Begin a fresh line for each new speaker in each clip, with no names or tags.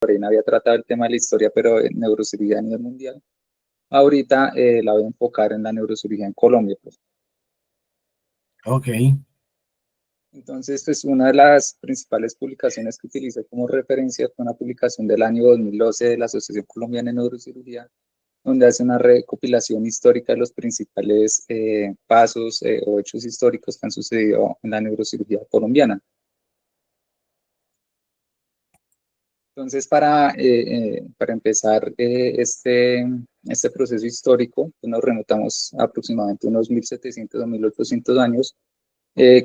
Lorena había tratado el tema de la historia, pero en neurocirugía a nivel mundial. Ahorita la voy a enfocar en la neurocirugía en Colombia, pues.
Ok.
Entonces, pues una de las principales publicaciones que utilicé como referencia fue una publicación del año 2012 de la Asociación Colombiana de Neurocirugía, donde hace una recopilación histórica de los principales pasos o hechos históricos que han sucedido en la neurocirugía colombiana. Entonces, para empezar este proceso histórico, pues nos remontamos aproximadamente unos 1700 o 1800 años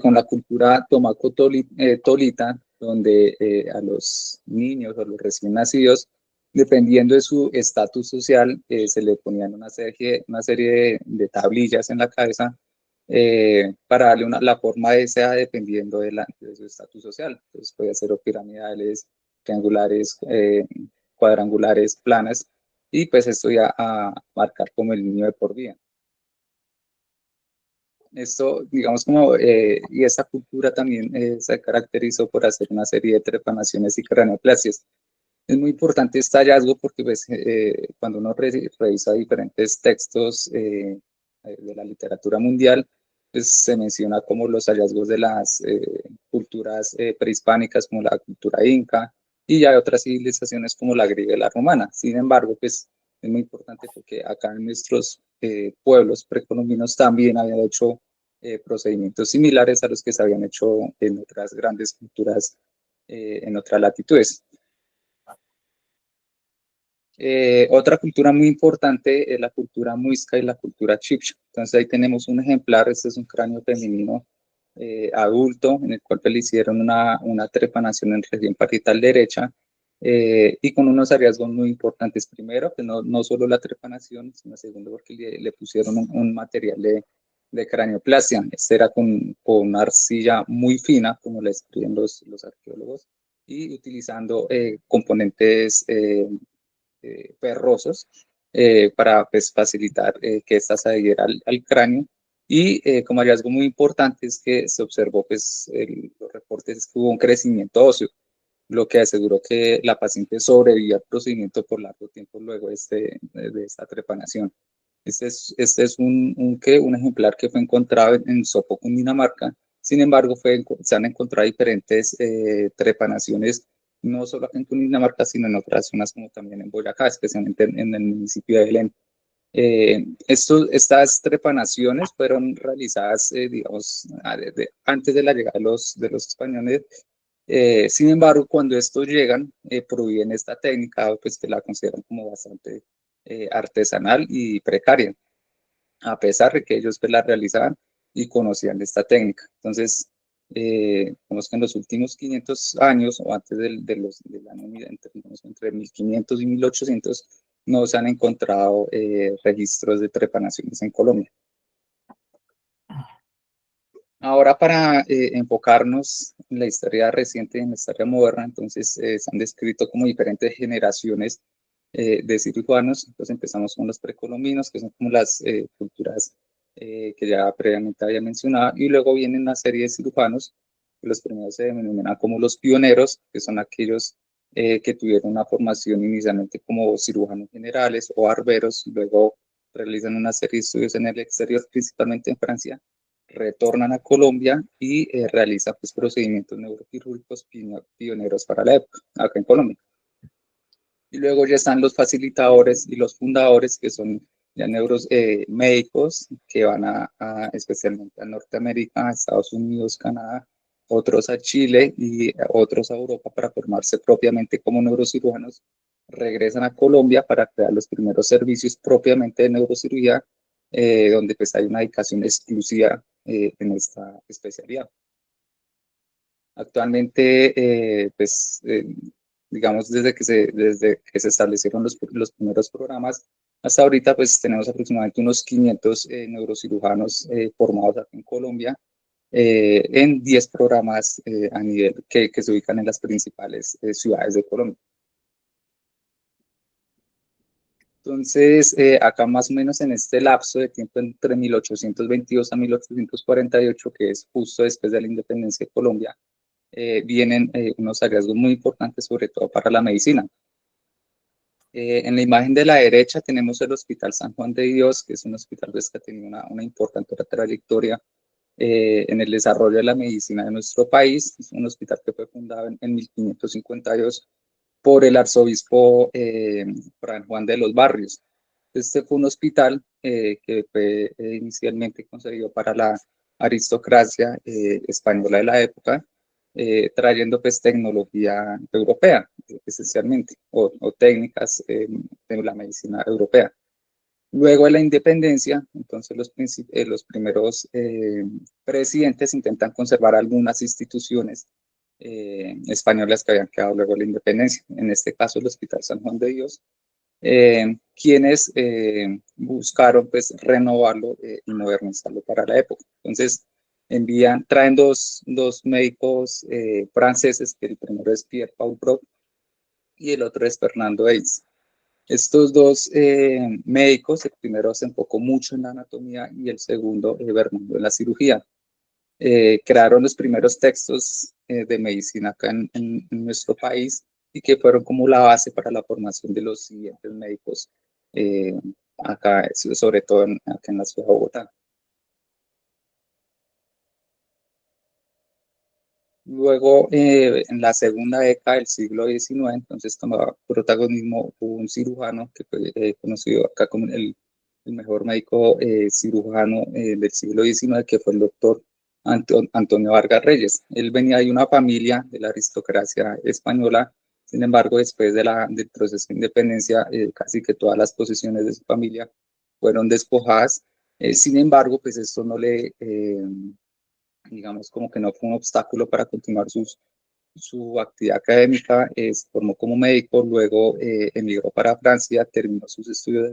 con la cultura tomaco-tolita, donde a los niños o los recién nacidos, dependiendo de su estatus social, se le ponían una serie de tablillas en la cabeza para darle la forma de esa dependiendo de su estatus social. Entonces puede ser piramidales, triangulares, cuadrangulares, planas, y pues esto ya a marcar como el niño de por vida. Esto, digamos, y esta cultura también se caracterizó por hacer una serie de trepanaciones y craneoplasias. Es muy importante este hallazgo porque pues, cuando uno revisa diferentes textos de la literatura mundial, pues se menciona como los hallazgos de las culturas prehispánicas, como la cultura inca, y ya hay otras civilizaciones como la griega y la romana. Sin embargo, pues es muy importante porque acá en nuestros pueblos precolombinos también habían hecho procedimientos similares a los que se habían hecho en otras grandes culturas en otras latitudes. Otra cultura muy importante es la cultura muisca y la cultura chibcha. Entonces ahí tenemos un ejemplar, este es un cráneo femenino adulto en el cual le hicieron una trepanación en región parietal derecha y con unos hallazgos muy importantes. Primero, que no solo la trepanación, sino segundo porque le pusieron un material de craneoplastia. Este era con una arcilla muy fina, como le escriben los arqueólogos, y utilizando componentes ferrosos para pues, facilitar que ésta se adhiera al cráneo. Y como hallazgo muy importante es que se observó, pues, los reportes es que hubo un crecimiento óseo, lo que aseguró que la paciente sobrevivió al procedimiento por largo tiempo luego de esta trepanación. Este es un ejemplar que fue encontrado en Sopó, Cundinamarca. Sin embargo, se han encontrado diferentes trepanaciones, no solo acá en Cundinamarca, sino en otras zonas como también en Boyacá, especialmente en el municipio de Belén. Estas trepanaciones fueron realizadas, digamos, antes de la llegada de los españoles. Sin embargo, cuando estos llegan, prohíben esta técnica, pues que la consideran como bastante artesanal y precaria, a pesar de que ellos pues, la realizaban y conocían de esta técnica. Entonces, vemos que en los últimos 500 años, o antes del año entre 1500 y 1800, no se han encontrado registros de trepanaciones en Colombia. Ahora, para enfocarnos en la historia reciente y en la historia moderna, entonces se han descrito como diferentes generaciones de cirujanos. Entonces empezamos con los precolombinos, que son como las culturas que ya previamente había mencionado, y luego vienen una serie de cirujanos. Los primeros se denominan como los pioneros, que son aquellos que tuvieron una formación inicialmente como cirujanos generales o barberos, luego realizan una serie de estudios en el exterior, principalmente en Francia, retornan a Colombia y realizan pues, procedimientos neuroquirúrgicos pioneros para la época, acá en Colombia. Y luego ya están los facilitadores y los fundadores, que son ya médicos que van especialmente a Norteamérica, a Estados Unidos, Canadá, otros a Chile y otros a Europa para formarse propiamente como neurocirujanos. Regresan a Colombia para crear los primeros servicios propiamente de neurocirugía, donde pues hay una dedicación exclusiva en esta especialidad. Actualmente, digamos, desde que se establecieron los primeros programas, hasta ahorita, pues tenemos aproximadamente unos 500 neurocirujanos formados aquí en Colombia, en 10 programas a nivel que se ubican en las principales ciudades de Colombia. Entonces, acá más o menos en este lapso de tiempo entre 1822 a 1848, que es justo después de la independencia de Colombia, vienen unos hallazgos muy importantes, sobre todo para la medicina. En la imagen de la derecha tenemos el Hospital San Juan de Dios, que es un hospital pues, que ha tenido una importante trayectoria en el desarrollo de la medicina de nuestro país. Es un hospital que fue fundado en 1552 por el arzobispo Fran Juan de los Barrios. Este fue un hospital que fue inicialmente concebido para la aristocracia española de la época, trayendo pues tecnología europea, esencialmente, o técnicas de la medicina europea. Luego de la independencia, entonces los primeros presidentes intentan conservar algunas instituciones españolas que habían quedado luego de la independencia, en este caso el Hospital San Juan de Dios, quienes buscaron pues renovarlo y modernizarlo para la época. Entonces traen dos médicos franceses, que el primero es Pierre Paul Broc y el otro es Fernando Hayes. Estos dos médicos, el primero se enfocó mucho en la anatomía y el segundo, Bernardo, en la cirugía. Crearon los primeros textos de medicina acá en nuestro país y que fueron como la base para la formación de los siguientes médicos acá, sobre todo acá en la ciudad de Bogotá. Luego, en la segunda década del siglo XIX, entonces tomaba protagonismo un cirujano que fue conocido acá como el mejor médico cirujano del siglo XIX, que fue el doctor Antonio Vargas Reyes. Él venía de una familia de la aristocracia española. Sin embargo, después del proceso de independencia, casi que todas las posesiones de su familia fueron despojadas. Sin embargo, pues esto no le digamos, como que no fue un obstáculo para continuar su actividad académica. Se formó como médico, luego emigró para Francia, terminó sus estudios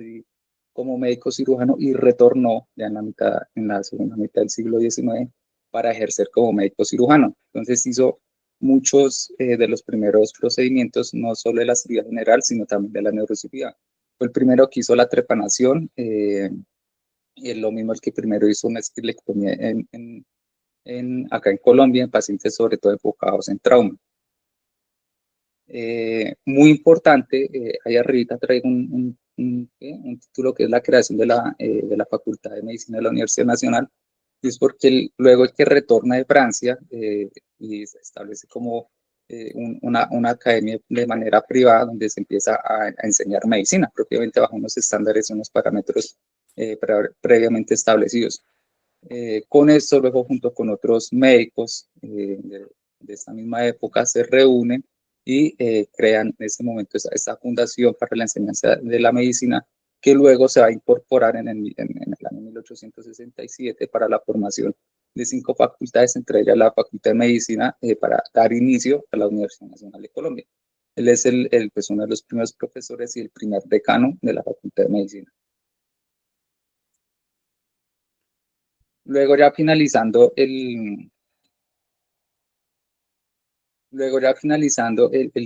como médico cirujano y retornó ya en la segunda mitad del siglo XIX para ejercer como médico cirujano. Entonces hizo muchos de los primeros procedimientos, no solo de la cirugía general, sino también de la neurocirugía. Fue el primero que hizo la trepanación, y es lo mismo el que primero hizo una estelectomía acá en Colombia, en pacientes sobre todo enfocados en trauma. Muy importante, ahí arriba traigo un título que es la creación de la Facultad de Medicina de la Universidad Nacional, y es porque luego el que retorna de Francia y se establece como una academia de manera privada donde se empieza a enseñar medicina, propiamente bajo unos estándares y unos parámetros previamente establecidos. Con esto, luego junto con otros médicos de esta misma época, se reúnen y crean en ese momento esta fundación para la enseñanza de la medicina, que luego se va a incorporar en el año 1867 para la formación de 5 facultades, entre ellas la Facultad de Medicina, para dar inicio a la Universidad Nacional de Colombia. Él es pues uno de los primeros profesores y el primer decano de la Facultad de Medicina. Luego ya finalizando el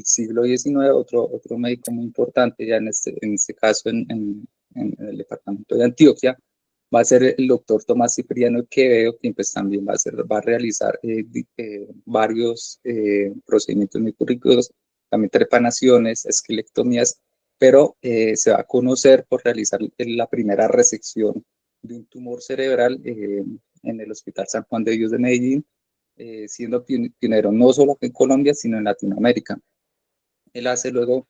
siglo XIX, otro médico muy importante ya en este caso en el departamento de Antioquia, va a ser el doctor Tomás Cipriano Quevedo, quien pues también va a realizar varios procedimientos muy currículos, también trepanaciones, esquelectomías, pero se va a conocer por realizar la primera resección de un tumor cerebral en el Hospital San Juan de Dios de Medellín, siendo pionero no solo aquí en Colombia, sino en Latinoamérica. Él hace luego,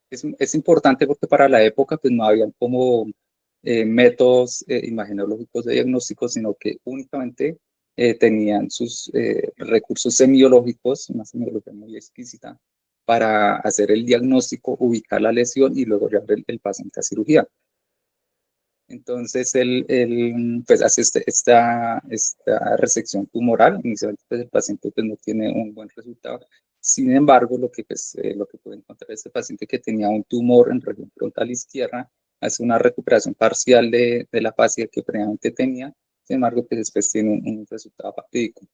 es importante porque para la época pues no habían como métodos imagenológicos de diagnóstico, sino que únicamente tenían sus recursos semiológicos, una semiología muy exquisita, para hacer el diagnóstico, ubicar la lesión y luego llevar el paciente a cirugía. Entonces, él pues, hace esta resección tumoral. Inicialmente, pues, el paciente pues, no tiene un buen resultado. Sin embargo, lo que puede encontrar este paciente que tenía un tumor en región frontal izquierda, hace una recuperación parcial de la fascia que previamente tenía. Sin embargo, pues, después tiene un resultado fatídico.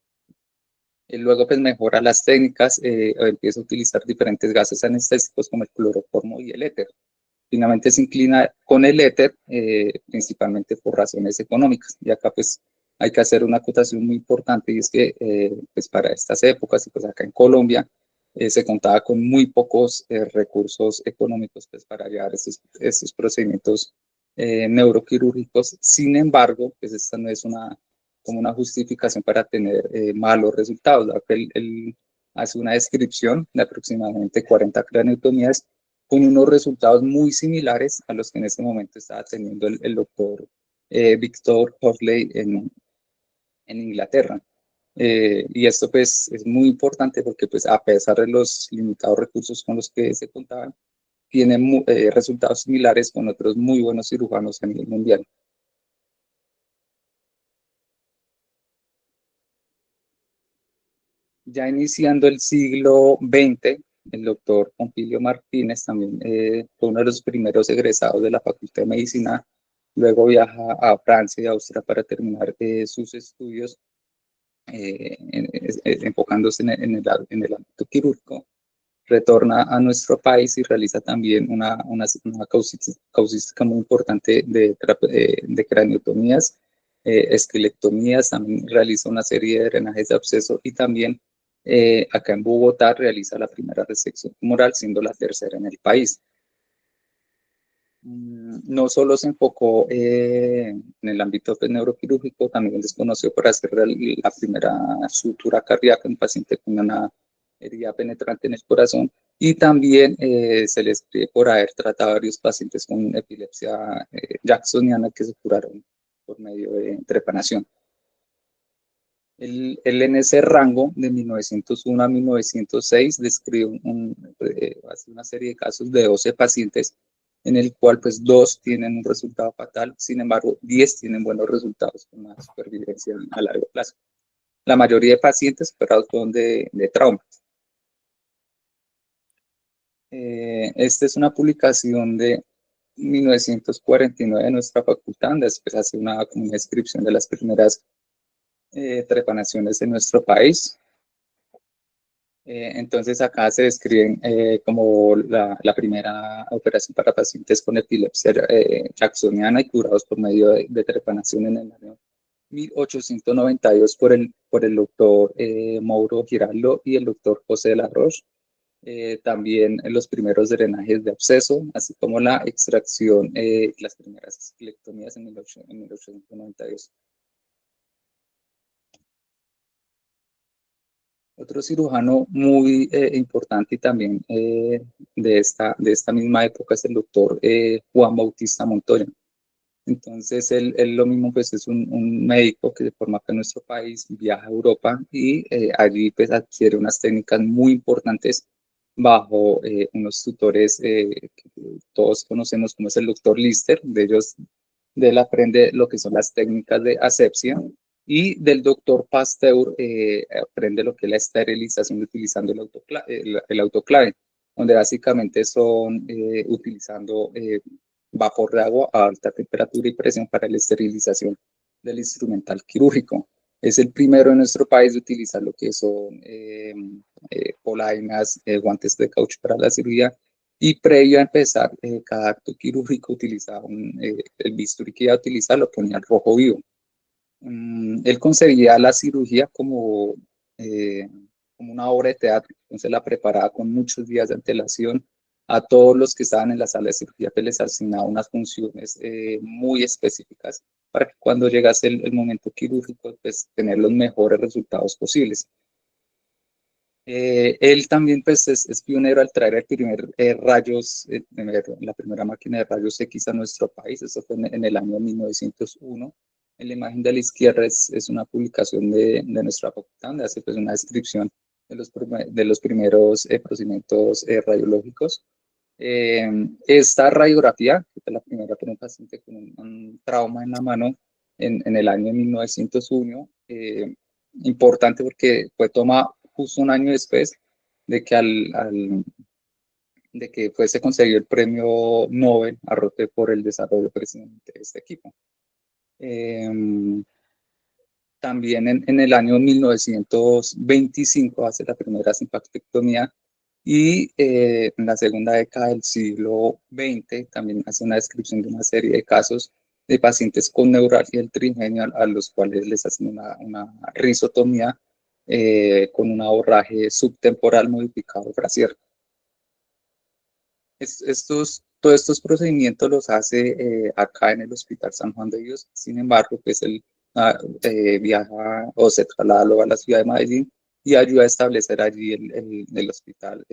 Él luego pues, mejora las técnicas, empieza a utilizar diferentes gases anestésicos como el cloroformo y el éter. Finalmente se inclina con el éter, principalmente por razones económicas. Y acá pues hay que hacer una acotación muy importante, y es que pues para estas épocas, y pues acá en Colombia, se contaba con muy pocos recursos económicos pues, para llevar estos procedimientos neuroquirúrgicos. Sin embargo, pues esta no es como una justificación para tener malos resultados. Él hace una descripción de aproximadamente 40 craneotomías con unos resultados muy similares a los que en ese momento estaba teniendo el doctor Victor Hoffley en Inglaterra. Y esto pues es muy importante porque pues a pesar de los limitados recursos con los que se contaban, tienen resultados similares con otros muy buenos cirujanos a nivel mundial. Ya iniciando el siglo XX, el doctor Pompilio Martínez también fue uno de los primeros egresados de la Facultad de Medicina. Luego viaja a Francia y Austria para terminar sus estudios, enfocándose en el ámbito quirúrgico. Retorna a nuestro país y realiza también una causística muy importante de craneotomías, esquelectomías, también realiza una serie de drenajes de absceso y también acá en Bogotá realiza la primera resección tumoral, siendo la tercera en el país. No solo se enfocó en el ámbito neuroquirúrgico, también les conoció por hacer la primera sutura cardíaca en un paciente con una herida penetrante en el corazón y también se les cree por haber tratado a varios pacientes con epilepsia jacksoniana que se curaron por medio de trepanación. Él en ese rango de 1901 a 1906 describe hace una serie de casos de 12 pacientes en el cual pues 2 tienen un resultado fatal, sin embargo 10 tienen buenos resultados con una supervivencia a largo plazo. La mayoría de pacientes superados son de trauma. Esta es una publicación de 1949 de nuestra facultad, después hace como una descripción de las primeras trepanaciones en nuestro país. Entonces acá se describen como la primera operación para pacientes con epilepsia jacksoniana y curados por medio de trepanación en el año 1892 por el doctor Mauro Giraldo y el doctor José de la Roche. También los primeros drenajes de absceso, así como la extracción, las primeras esquelectomías en 1892. Otro cirujano muy importante y también de esta misma época es el doctor Juan Bautista Montoya. Entonces, él lo mismo, pues es un médico que se forma acá en nuestro país, viaja a Europa y allí pues adquiere unas técnicas muy importantes bajo unos tutores que todos conocemos como es el doctor Lister. De él aprende lo que son las técnicas de asepsia y del doctor Pasteur aprende lo que es la esterilización utilizando el autoclave, donde básicamente son utilizando vapor de agua a alta temperatura y presión para la esterilización del instrumental quirúrgico. Es el primero en nuestro país de utilizar lo que son polainas, guantes de caucho para la cirugía, y previo a empezar cada acto quirúrgico utilizaba el bisturí que iba a utilizar, lo ponía al rojo vivo. Él concebía la cirugía como una obra de teatro, entonces la preparaba con muchos días de antelación. A todos los que estaban en la sala de cirugía pues les asignaba unas funciones muy específicas para que cuando llegase el momento quirúrgico pues tener los mejores resultados posibles. Él también pues, es pionero al traer el primer la primera máquina de rayos X a nuestro país. Eso fue en el año 1901. En la imagen de la izquierda es una publicación de nuestra facultad, donde hace pues, una descripción de los primeros procedimientos radiológicos. Esta radiografía, que fue la primera para un paciente con un trauma en la mano en el año 1901, importante porque fue tomada justo un año después de que, de que se concedió el premio Nobel a Rote por el desarrollo precisamente de este equipo. También en el año 1925 hace la primera simpactectomía y en la segunda década del siglo XX también hace una descripción de una serie de casos de pacientes con neuralgia del trigenio a los cuales les hacen una risotomía con un aborraje subtemporal modificado Frazier. Todos estos procedimientos los hace acá en el Hospital San Juan de Dios. Sin embargo, pues él viaja o se traslada luego a la ciudad de Medellín y ayuda a establecer allí el Hospital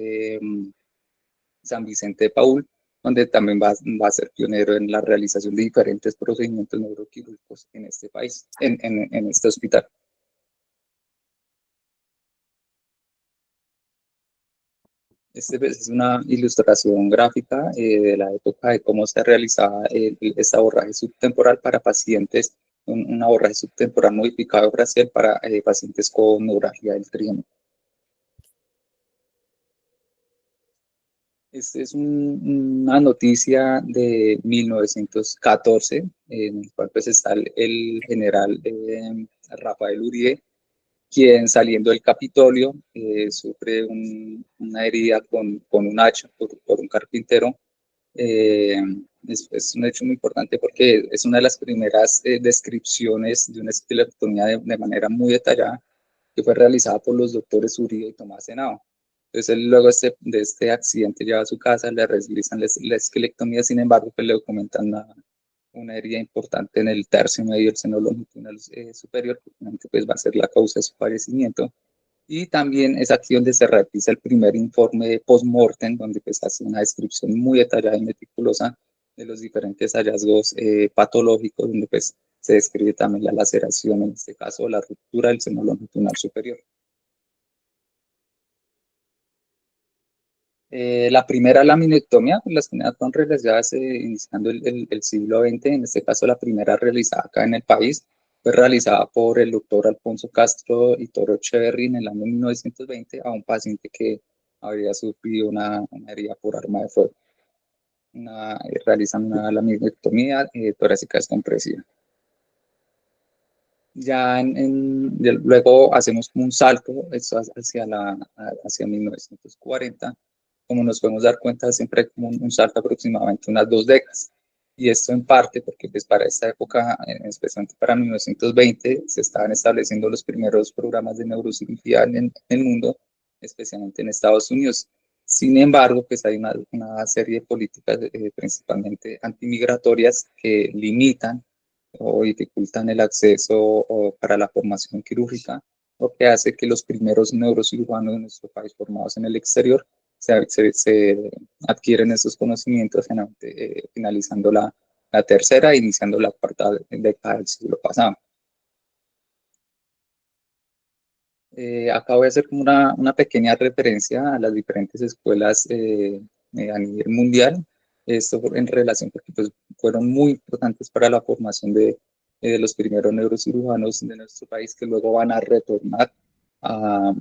San Vicente de Paúl, donde también va a ser pionero en la realización de diferentes procedimientos neuroquirúrgicos en este país, en este hospital. Este pues, es una ilustración gráfica de la época de cómo se realizaba este abordaje subtemporal para pacientes, un abordaje subtemporal modificado Brasil para pacientes con neuralgia del trigemino. Esta es una noticia de 1914, en el cual pues está el general Rafael Uribe, quien saliendo del Capitolio sufre una herida con un hacha por un carpintero. Eh, es un hecho muy importante porque es una de las primeras descripciones de una estelectomía de manera muy detallada que fue realizada por los doctores Uribe y Tomás Henao. Entonces, él luego de este accidente lleva a su casa, le realizan la esquelectomía, sin embargo, pues le documentan una herida importante en el tercio medio del seno longitudinal superior, que pues va a ser la causa de su fallecimiento. Y también es aquí donde se realiza el primer informe de post-mortem, donde pues hace una descripción muy detallada y meticulosa de los diferentes hallazgos patológicos, donde pues se describe también la laceración, en este caso la ruptura del seno longitudinal superior. La primera laminectomía, pues las primeras fueron realizadas iniciando el siglo XX, en este caso la primera realizada acá en el país, fue realizada por el doctor Alfonso Castro y Toro Echeverry en el año 1920 a un paciente que habría sufrido una herida por arma de fuego. Realizan una laminectomía torácica descompresiva. Luego hacemos un salto hacia 1940. Como nos podemos dar cuenta, siempre hay como un salto aproximadamente unas 2 décadas. Y esto en parte porque pues, para esta época, especialmente para 1920, se estaban estableciendo los primeros programas de neurocirugía en el mundo, especialmente en Estados Unidos. Sin embargo, pues hay una serie de políticas principalmente antimigratorias que limitan o dificultan el acceso para la formación quirúrgica, lo que hace que los primeros neurocirujanos de nuestro país formados en el exterior se adquieren esos conocimientos finalizando la tercera e iniciando la cuarta década del siglo pasado. Acá voy a hacer como una pequeña referencia a las diferentes escuelas a nivel mundial. Esto en relación porque pues, fueron muy importantes para la formación de los primeros neurocirujanos de nuestro país que luego van a retornar a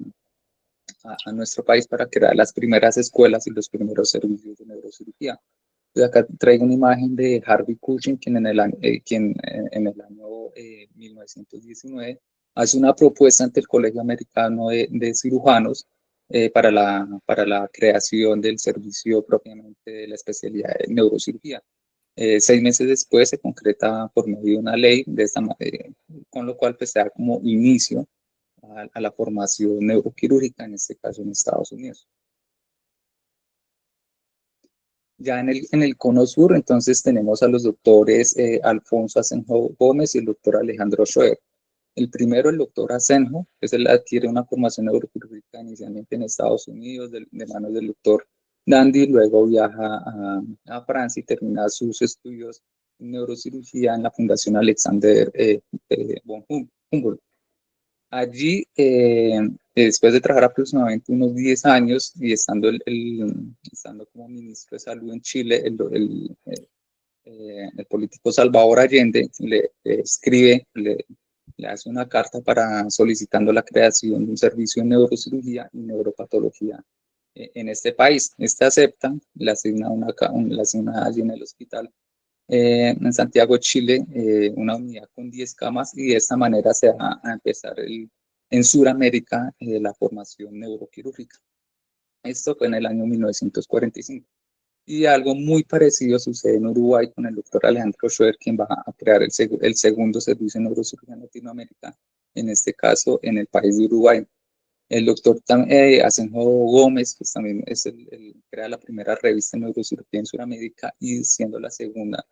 nuestro país para crear las primeras escuelas y los primeros servicios de neurocirugía. Entonces acá traigo una imagen de Harvey Cushing, quien en el año 1919 hace una propuesta ante el Colegio Americano de Cirujanos para la creación del servicio propiamente de la especialidad de neurocirugía. 6 meses después se concreta por medio de una ley, con lo cual pues, se da como inicio a la formación neuroquirúrgica, en este caso en Estados Unidos. Ya en el cono sur, entonces tenemos a los doctores Alfonso Asenjo Gómez y el doctor Alejandro Schoer. El primero, el doctor Asenjo, que él adquiere una formación neuroquirúrgica inicialmente en Estados Unidos, de manos del doctor Dandy, luego viaja a Francia y termina sus estudios en neurocirugía en la Fundación Alexander von Humboldt. Allí, después de trabajar aproximadamente unos 10 años y estando como ministro de Salud en Chile, el político Salvador Allende le escribe, le hace una carta solicitando la creación de un servicio de neurocirugía y neuropatología en este país. Este acepta, le asigna allí en el hospital en Santiago, Chile, una unidad con 10 camas y de esta manera se va a empezar en Sudamérica la formación neuroquirúrgica. Esto fue en el año 1945. Y algo muy parecido sucede en Uruguay con el doctor Alejandro Schoer, quien va a crear el segundo servicio de neurocirugía en Latinoamérica, en este caso en el país de Uruguay. El doctor Asenjo Gómez, pues también es crea la primera revista de neurocirugía en Sudamérica y siendo la segunda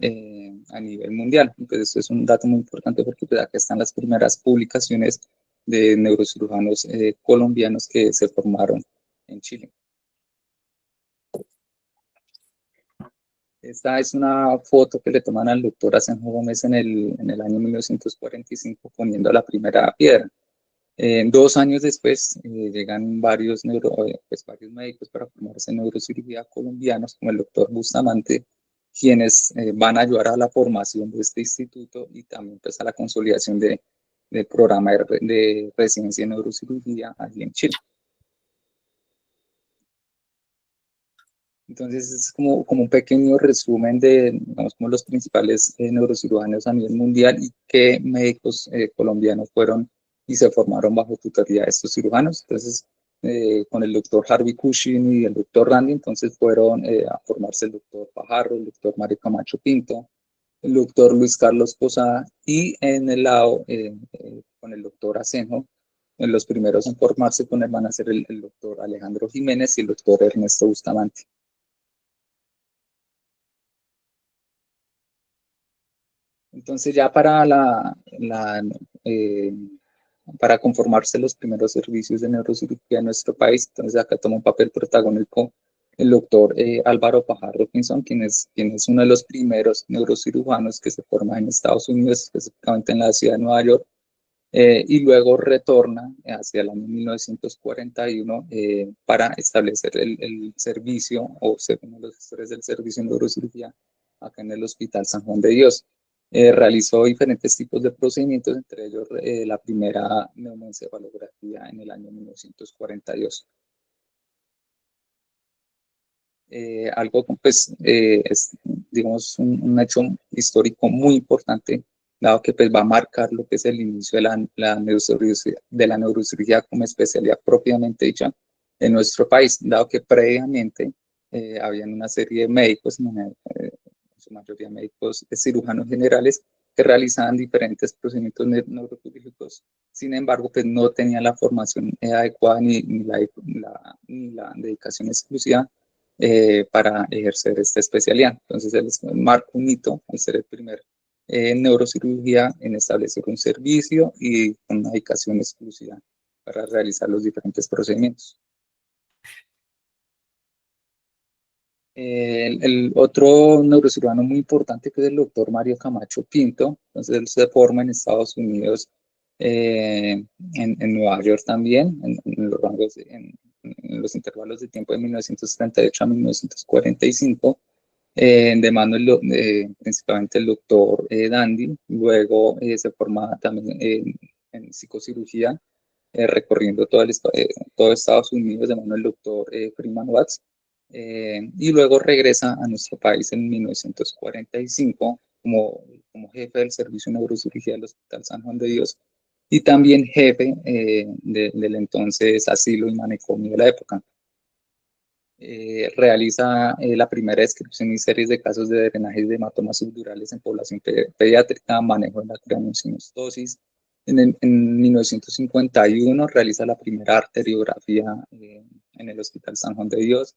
a nivel mundial. Entonces, esto es un dato muy importante porque pues, acá están las primeras publicaciones de neurocirujanos colombianos que se formaron en Chile. Esta es una foto que le toman al doctor Asenjo Gómez en el año 1945 poniendo la primera piedra. 2 años después llegan pues, varios médicos para formarse en neurocirugía colombianos, como el doctor Bustamante, quienes van a ayudar a la formación de este instituto y también pues, a la consolidación del programa de residencia en neurocirugía allí en Chile. Entonces es como un pequeño resumen de, digamos, como los principales neurocirujanos a nivel mundial y qué médicos colombianos fueron y se formaron bajo tutoría de estos cirujanos. Entonces, con el doctor Harvey Cushing y el doctor Randy, entonces fueron a formarse el doctor Fajardo, el doctor Mario Camacho Pinto, el doctor Luis Carlos Posada y en el lado con el doctor Asenjo, en los primeros en formarse con él van a ser el doctor Alejandro Jiménez y el doctor Ernesto Bustamante. Entonces ya eh, para conformarse los primeros servicios de neurocirugía en nuestro país, entonces acá toma un papel protagónico el doctor Álvaro Fajardo Pinzón, quien es uno de los primeros neurocirujanos que se forma en Estados Unidos, específicamente en la ciudad de Nueva York, y luego retorna hacia el año 1941 para establecer el servicio o ser uno de los gestores del servicio de neurocirugía acá en el Hospital San Juan de Dios. Realizó diferentes tipos de procedimientos, entre ellos la primera neumoencefalografía en el año 1942. Algo pues es, digamos, un hecho histórico muy importante, dado que pues va a marcar lo que es el inicio de la neurocirugía como especialidad propiamente dicha en nuestro país, dado que previamente habían una serie de médicos, en su mayoría médicos cirujanos generales, que realizaban diferentes procedimientos neuroquirúrgicos. Sin embargo, pues no tenían la formación adecuada ni la dedicación exclusiva para ejercer esta especialidad. Entonces, él marca un hito al ser el primer neurocirugía en establecer un servicio y una dedicación exclusiva para realizar los diferentes procedimientos. El otro neurocirujano muy importante que es el doctor Mario Camacho Pinto, entonces él se forma en Estados Unidos, en Nueva York también, en los rangos en los intervalos de tiempo de 1938 a 1945, de mano principalmente el doctor Dandy, luego se forma también en psicocirugía, recorriendo todo Estados Unidos de mano del doctor Freeman Watts, y luego regresa a nuestro país en 1945 como jefe del Servicio de Neurocirugía del Hospital San Juan de Dios y también jefe del entonces asilo y manicomio de la época. Realiza la primera descripción y series de casos de drenajes de hematomas subdurales en población pediátrica, manejo de la craniosynostosis. En 1951 realiza la primera arteriografía en el Hospital San Juan de Dios.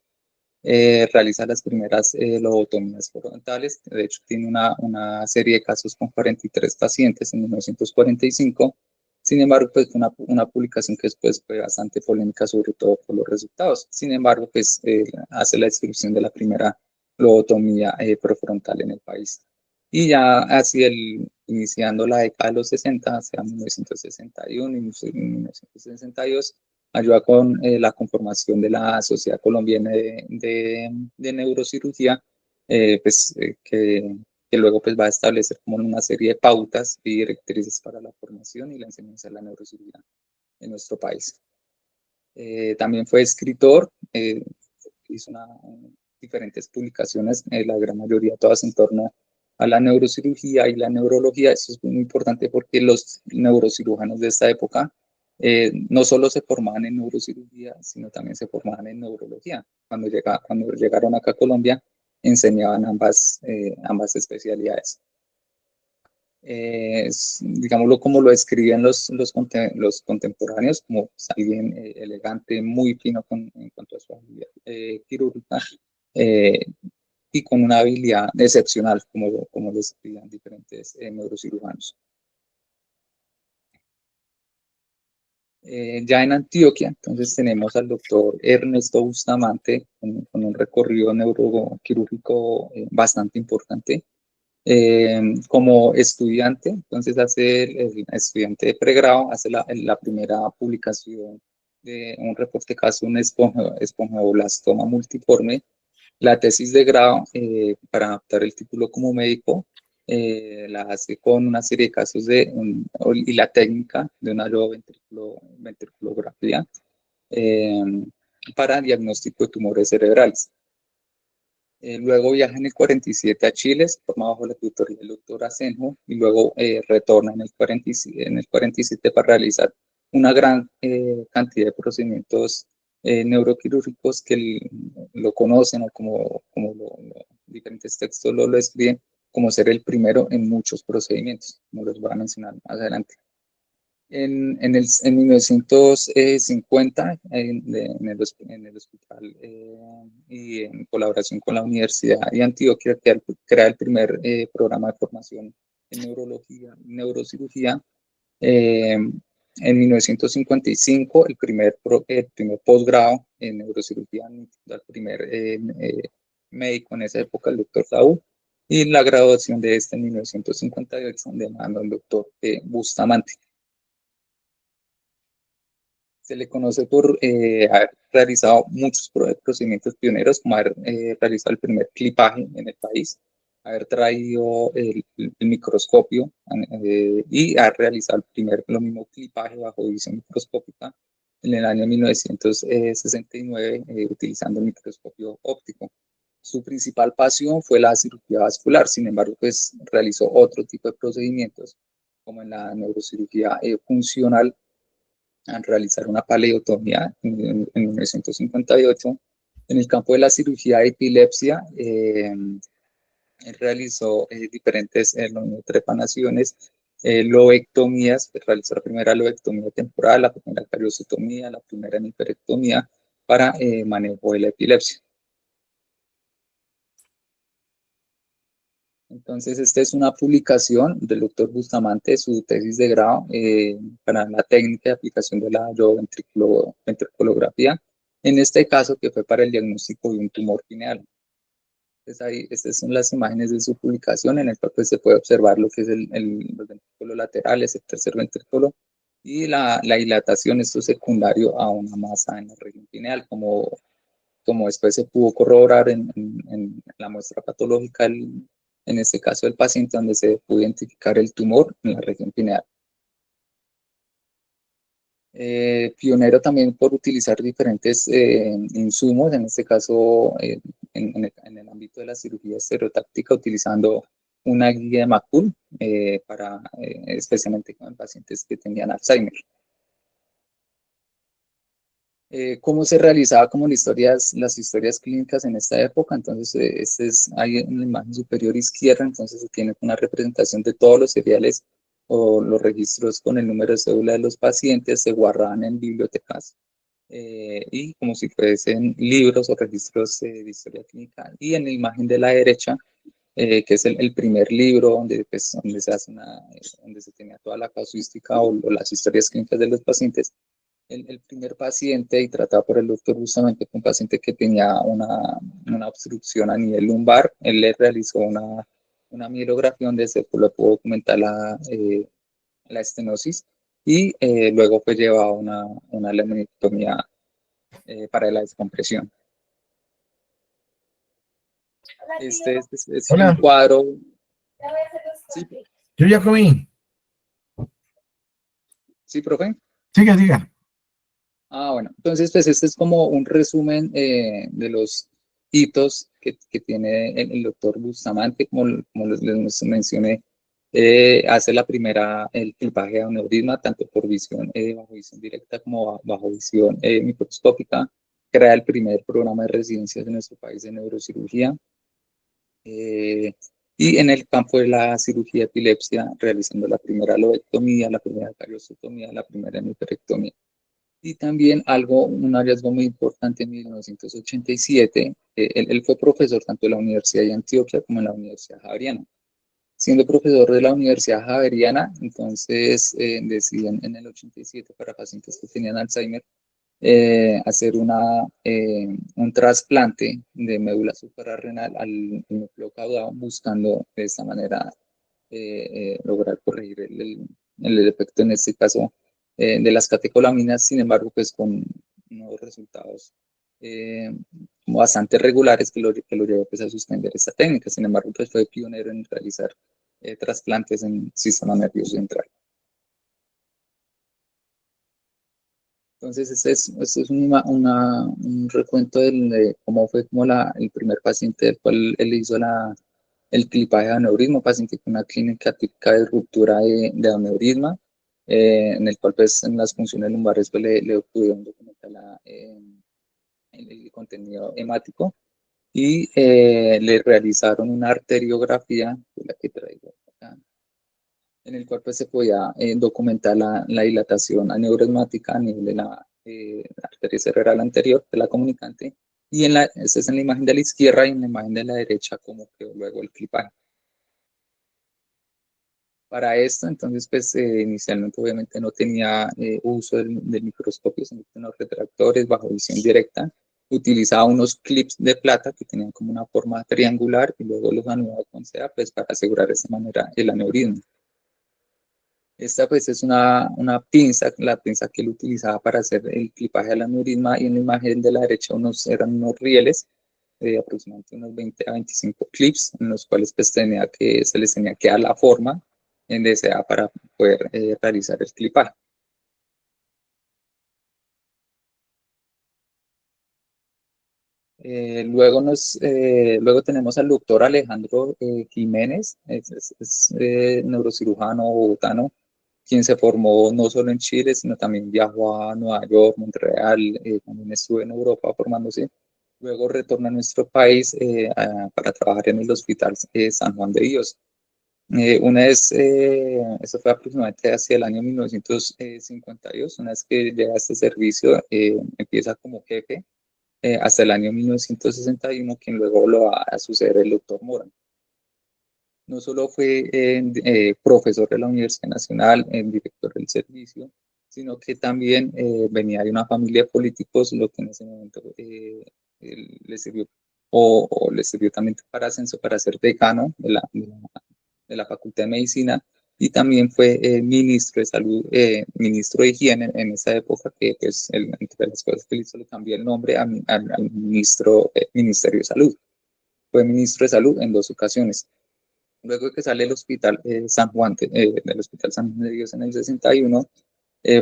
Realiza las primeras lobotomías frontales. De hecho, tiene una serie de casos con 43 pacientes en 1945. Sin embargo, pues una publicación que después fue bastante polémica, sobre todo por los resultados. Sin embargo, pues hace la descripción de la primera lobotomía prefrontal en el país. Y ya así iniciando la década de los 60, hacia 1961 y 1962, ayuda con la conformación de la Sociedad Colombiana de Neurocirugía, pues, que luego pues, va a establecer como una serie de pautas y directrices para la formación y la enseñanza de la neurocirugía en nuestro país. También fue escritor, hizo diferentes publicaciones, la gran mayoría todas en torno a la neurocirugía y la neurología. Eso es muy importante porque los neurocirujanos de esta época no solo se formaban en neurocirugía, sino también se formaban en neurología. Cuando llegaron acá a Colombia, enseñaban ambas especialidades. digámoslo como lo escribían los contemporáneos, como pues, alguien elegante, muy fino en cuanto a su habilidad quirúrgica, eh, y con una habilidad excepcional, como lo escribían diferentes neurocirujanos. Ya en Antioquia, entonces tenemos al doctor Ernesto Bustamante con un recorrido neuroquirúrgico bastante importante. Como estudiante, entonces hace el estudiante de pregrado, hace la primera publicación de un reporte caso, un esponjoblastoma multiforme. La tesis de grado, para adaptar el título como médico, la hace con una serie de casos y la técnica de una ventriculografía eh, para diagnóstico de tumores cerebrales. Luego viaja en el 47 a Chile, se forma bajo la tutoría del doctor Asenjo y luego retorna en el 47 para realizar una gran cantidad de procedimientos neuroquirúrgicos que lo conocen o como diferentes textos lo escriben como ser el primero en muchos procedimientos, como los voy a mencionar más adelante. En 1950, en el hospital y en colaboración con la Universidad de Antioquia, crea el primer programa de formación en neurología, neurocirugía. En 1955, el primer posgrado en neurocirugía, el primer médico en esa época, el doctor Saúl, y la graduación de este en 1958, de mano el doctor Bustamante. Se le conoce por haber realizado muchos procedimientos pioneros, como haber realizado el primer clipaje en el país, haber traído el microscopio y haber realizado lo mismo clipaje bajo visión microscópica en el año 1969 utilizando el microscopio óptico. Su principal pasión fue la cirugía vascular, sin embargo, pues realizó otro tipo de procedimientos, como en la neurocirugía funcional, al realizar una paleotomía en 1958. En el campo de la cirugía de epilepsia, él realizó diferentes trepanaciones, lobectomías, realizó la primera lobectomía temporal, la primera cariosotomía, la primera hiperectomía para manejo de la epilepsia. Entonces, esta es una publicación del doctor Bustamante, su tesis de grado para la técnica de aplicación de la ventriculografía, en este caso que fue para el diagnóstico de un tumor pineal. Entonces, ahí, estas son las imágenes de su publicación, en el cual pues, se puede observar lo que es los ventrículos laterales, el tercer ventrículo, y la dilatación, esto es secundario a una masa en la región pineal, como después se pudo corroborar en la muestra patológica, en este caso del paciente, donde se pudo identificar el tumor en la región pineal. Pionero también por utilizar diferentes insumos, en este caso en el ámbito de la cirugía estereotáctica, utilizando una guía de McCool especialmente en pacientes que tenían Alzheimer. Cómo se realizaba como las historias clínicas en esta época. Entonces, ahí en la imagen superior izquierda, entonces se tiene una representación de todos los seriales o los registros con el número de cédula de los pacientes, se guardaban en bibliotecas y como si fuesen libros o registros de historia clínica. Y en la imagen de la derecha, que es el primer libro donde se tenía toda la casuística o las historias clínicas de los pacientes, el primer paciente y tratado por el doctor justamente un paciente que tenía una obstrucción a nivel lumbar. Él le realizó una mielografía donde se pudo documentar la estenosis y luego fue llevado a una laminectomía para la descompresión. Este es un
Hola,
cuadro. Sí,
yo ya comí.
sí, profe.
Siga, siga.
Bueno, entonces pues este es como un resumen de los hitos que tiene el doctor Bustamante, como les mencioné. Hace el clipaje de aneurisma, tanto por visión, bajo visión directa como bajo visión microscópica. Crea el primer programa de residencias en nuestro país de neurocirugía. y en el campo de la cirugía de epilepsia, realizando la primera lobectomía, la primera cariostotomía, la primera hemiperectomía. Y también un hallazgo muy importante en 1987, él fue profesor tanto en la Universidad de Antioquia como en la Universidad Javeriana. Siendo profesor de la Universidad Javeriana, entonces deciden en el 87 para pacientes que tenían Alzheimer hacer un trasplante de médula suprarrenal al núcleo caudado, buscando de esta manera lograr corregir el efecto, en este caso, de las catecolaminas. Sin embargo, pues con unos resultados eh, bastante regulares que lo llevó pues, a suspender esta técnica. Sin embargo, pues fue pionero en realizar trasplantes en sistema nervioso central. Entonces, este es un recuento de cómo fue como el primer paciente del cual él hizo el clipaje de aneurisma, paciente con una clínica típica de ruptura de aneurisma, en el cual pues en las funciones lumbares pues, le pudieron documentar el contenido hemático y le realizaron una arteriografía, que es la que traigo acá, en el cual pues, se podía documentar la dilatación aneurismática a nivel de la arteria cerebral anterior de la comunicante, y esta es en la imagen de la izquierda, y en la imagen de la derecha como quedó luego el clipaje. Para esto, entonces, pues inicialmente obviamente no tenía uso del microscopio, sino que unos retractores bajo visión directa. Utilizaba unos clips de plata que tenían como una forma triangular y luego los anudaba con seda, pues para asegurar de esta manera el aneurisma. Esta pues es una pinza, la pinza que él utilizaba para hacer el clipaje al aneurisma, y en la imagen de la derecha eran unos rieles de aproximadamente unos 20 a 25 clips, en los cuales pues se les tenía que dar la forma en deseada para poder realizar el clipaje. Luego tenemos al doctor Alejandro Jiménez, es neurocirujano bogotano, quien se formó no solo en Chile, sino también viajó a Nueva York, Montreal, también estuvo en Europa formándose. Luego retorna a nuestro país para trabajar en el Hospital San Juan de Dios. Eso fue aproximadamente hacia el año 1952, una vez que llega a este servicio, empieza como jefe hasta el año 1961, quien luego lo va a suceder el doctor Mora. No solo fue profesor de la Universidad Nacional, director del servicio, sino que también venía de una familia de políticos, lo que en ese momento le sirvió, o le sirvió también para ascenso, para ser decano de la Facultad de Medicina, y también fue ministro de Salud, ministro de Higiene en esa época, que pues, entre las cosas que le hizo, le cambió el nombre al Ministerio de Salud. Fue ministro de Salud en 2 ocasiones. Luego de que sale del Hospital San Juan, del Hospital San Juan de Dios en el 61,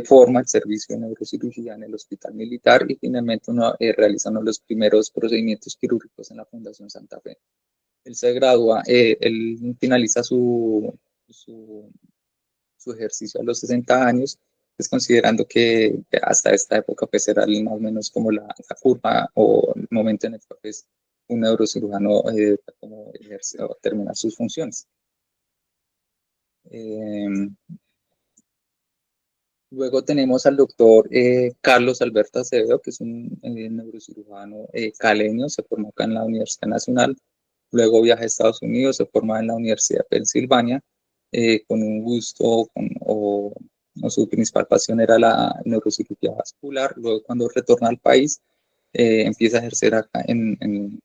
forma el servicio de neurocirugía en el Hospital Militar, y finalmente realiza uno de los primeros procedimientos quirúrgicos en la Fundación Santa Fe. Él se gradúa, él finaliza su, su ejercicio a los 60 años, pues considerando que hasta esta época pues era más o menos como la curva o el momento en el que pues, un neurocirujano como ejerce o terminar sus funciones. Luego tenemos al doctor Carlos Alberto Acevedo, que es un neurocirujano caleño, se formó acá en la Universidad Nacional, luego viaja a Estados Unidos, se forma en la Universidad de Pensilvania, con un gusto, o su principal pasión era la neurocirugía vascular. Luego, cuando retorna al país, empieza a ejercer acá en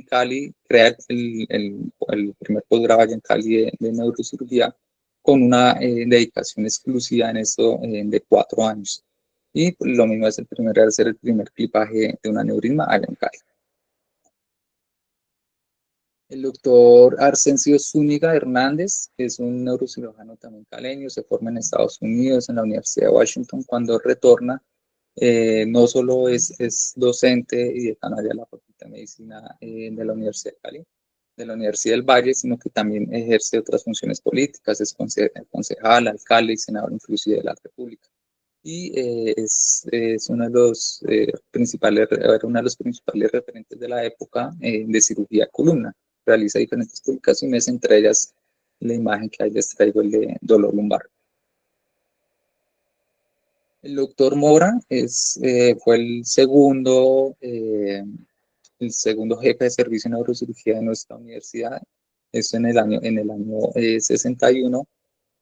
Cali, crea el primer posgrado allá en Cali de neurocirugía, con una dedicación exclusiva en esto de 4 años. Y pues, lo mismo es el primero de hacer el primer clipaje de un aneurisma allá en Cali. El doctor Arsencio Zúñiga Hernández, que es un neurocirujano también caleño, se forma en Estados Unidos, en la Universidad de Washington. Cuando retorna, no solo es docente y decano de la Facultad de Medicina de la Universidad de Cali, de la Universidad del Valle, sino que también ejerce otras funciones políticas, es concejal, alcalde y senador inclusive de la República. Y es uno de los principales referentes de la época de cirugía de columna. realiza diferentes publicaciones, entre ellas la imagen que ahí les traigo, el de dolor lumbar. El doctor Mora fue el segundo jefe de servicio de neurocirugía de nuestra universidad. Esto en el año 61.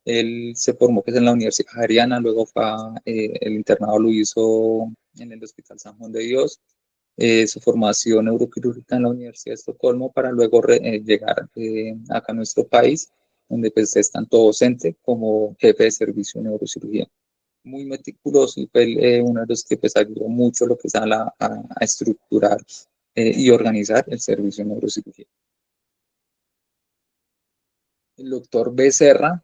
Él se formó pues, en la Universidad Javeriana, luego el internado lo hizo en el Hospital San Juan de Dios, su formación neuroquirúrgica en la Universidad de Estocolmo, para luego llegar acá a nuestro país, donde pues es tanto docente como jefe de servicio de neurocirugía. Muy meticuloso y fue uno de los que pues, ayudó mucho lo que es a estructurar y organizar el servicio de neurocirugía. El doctor Becerra,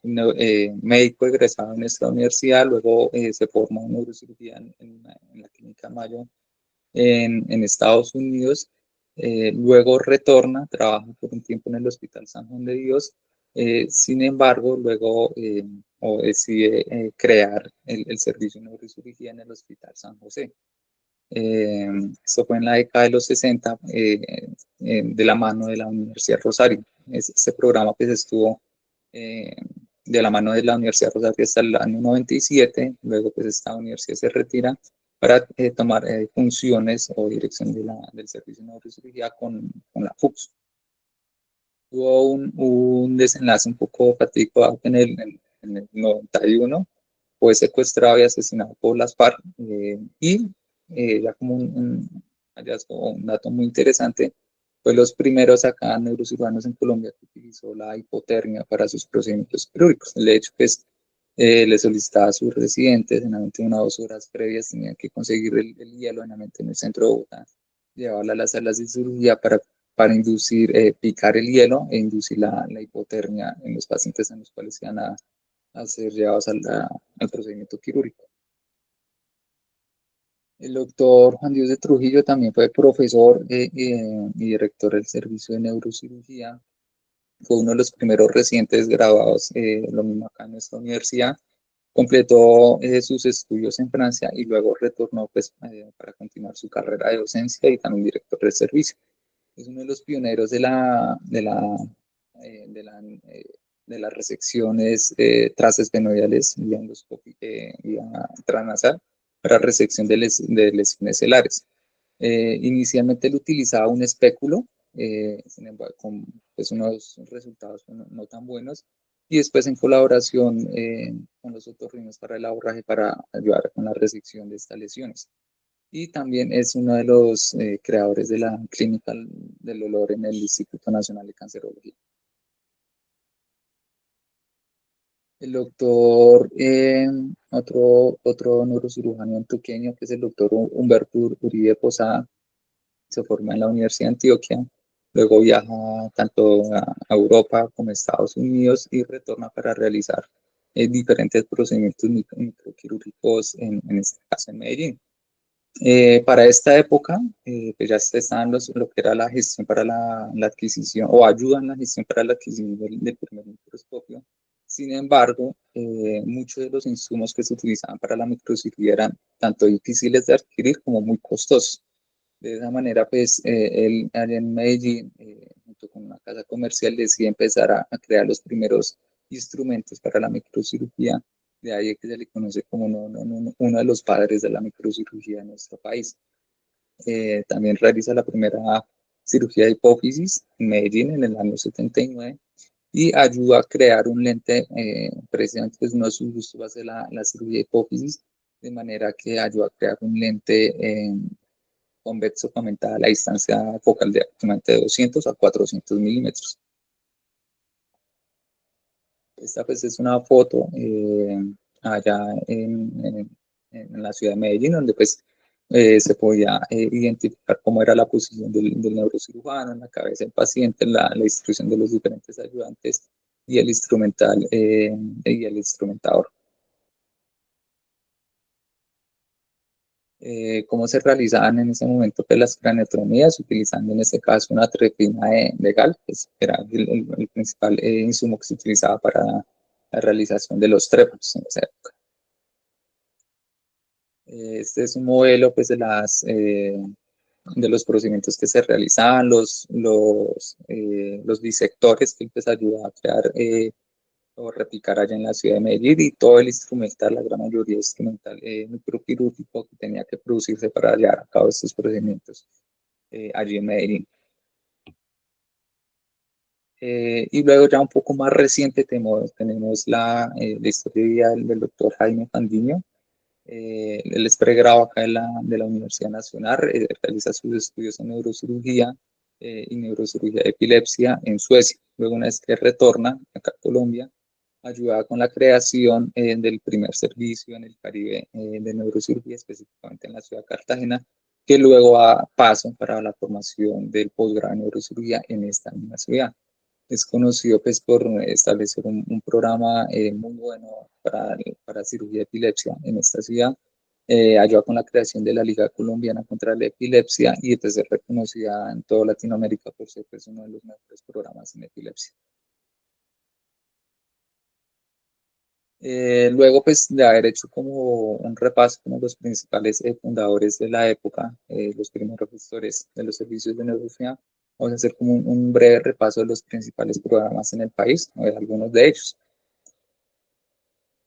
médico egresado en nuestra universidad, luego se formó en neurocirugía en la Clínica Mayo en Estados Unidos, luego retorna, trabaja por un tiempo en el Hospital San Juan de Dios, sin embargo, luego decide crear el servicio de neurocirugía en el Hospital San José. Esto fue en la década de los 60, de la mano de la Universidad Rosario. Este programa pues, estuvo de la mano de la Universidad Rosario hasta el año 97, luego pues esta universidad se retira para tomar funciones o dirección del servicio de neurocirugía con la FUCS. Hubo un desenlace un poco fatídico en el 91, fue secuestrado y asesinado por las FARC, ya como un hallazgo, un dato muy interesante, fue los primeros acá neurocirujanos en Colombia que utilizó la hipotermia para sus procedimientos quirúrgicos. De hecho, pues le solicitaba a sus residentes, generalmente 1 o 2 horas previas tenían que conseguir el hielo generalmente en el centro de Bogotá, llevarla a las salas de cirugía para inducir, picar el hielo e inducir la hipotermia en los pacientes en los cuales iban a ser llevados al procedimiento quirúrgico. El doctor Juan Dios de Trujillo también fue profesor y director del servicio de neurocirugía. Fue uno de los primeros recientes graduados, lo mismo acá en nuestra universidad. Completó sus estudios en Francia y luego retornó pues, para continuar su carrera de docencia y también director del servicio. Es uno de los pioneros de las resecciones transesfenoidales vía transnasal para resección de lesiones celares. Inicialmente él utilizaba un espéculo, sin embargo, con pues, unos resultados no tan buenos, y después en colaboración con los otorrinos para el aborraje para ayudar con la resección de estas lesiones. Y también es uno de los creadores de la Clínica del Dolor en el Instituto Nacional de Cancerología. El doctor, otro neurocirujano antioqueño, que es el doctor Humberto Uribe Posada, se forma en la Universidad de Antioquia, luego viaja tanto a Europa como a Estados Unidos y retorna para realizar diferentes procedimientos microquirúrgicos, en este caso en Medellín. Para esta época, pues ya se estaban lo que era la gestión para la adquisición, o ayuda en la gestión para la adquisición del primer microscopio. Sin embargo, muchos de los insumos que se utilizaban para la microcirugía eran tanto difíciles de adquirir como muy costosos. De esa manera, pues, él allá en Medellín, junto con una casa comercial, decide empezar a crear los primeros instrumentos para la microcirugía. De ahí que se le conoce como uno de los padres de la microcirugía en nuestro país. También realiza la primera cirugía de hipófisis en Medellín en el año 79 y ayuda a crear un lente, precisamente pues uno de sus gustos va a ser la cirugía de hipófisis, de manera que ayuda a crear un lente convexo que aumenta la distancia focal de aproximadamente 200 a 400 milímetros. Esta pues es una foto allá en la ciudad de Medellín, donde pues se podía identificar cómo era la posición del neurocirujano en la cabeza del paciente, la distribución de los diferentes ayudantes y el instrumentador. Cómo se realizaban en ese momento pues, las craneotomías, utilizando en este caso una trepina de Gall, que era el principal insumo que se utilizaba para la realización de los trépanos en esa época. Este es un modelo pues, de los procedimientos que se realizaban, los disectores que él pues ayudó a crear o replicar allá en la ciudad de Medellín, y todo el instrumental, la gran mayoría instrumental microquirúrgico que tenía que producirse para llevar a cabo estos procedimientos allí en Medellín. Y luego ya un poco más reciente tenemos la historia de vida del doctor Jaime Fandiño. Él es pregrado acá de la Universidad Nacional, realiza sus estudios en neurocirugía y neurocirugía de epilepsia en Suecia. Luego, una vez que retorna acá a Colombia, ayudaba con la creación del primer servicio en el Caribe de neurocirugía, específicamente en la ciudad de Cartagena, que luego da paso para la formación del posgrado en neurocirugía en esta misma ciudad. Es conocido pues por establecer un programa muy bueno para cirugía de epilepsia en esta ciudad. Ayuda con la creación de la Liga Colombiana contra la Epilepsia, y pues es reconocida en toda Latinoamérica por ser pues, uno de los mejores programas en epilepsia. Luego pues de haber hecho como un repaso como los principales fundadores de la época, los primeros gestores de los servicios de neurología, vamos a hacer como un breve repaso de los principales programas en el país, a ver algunos de ellos.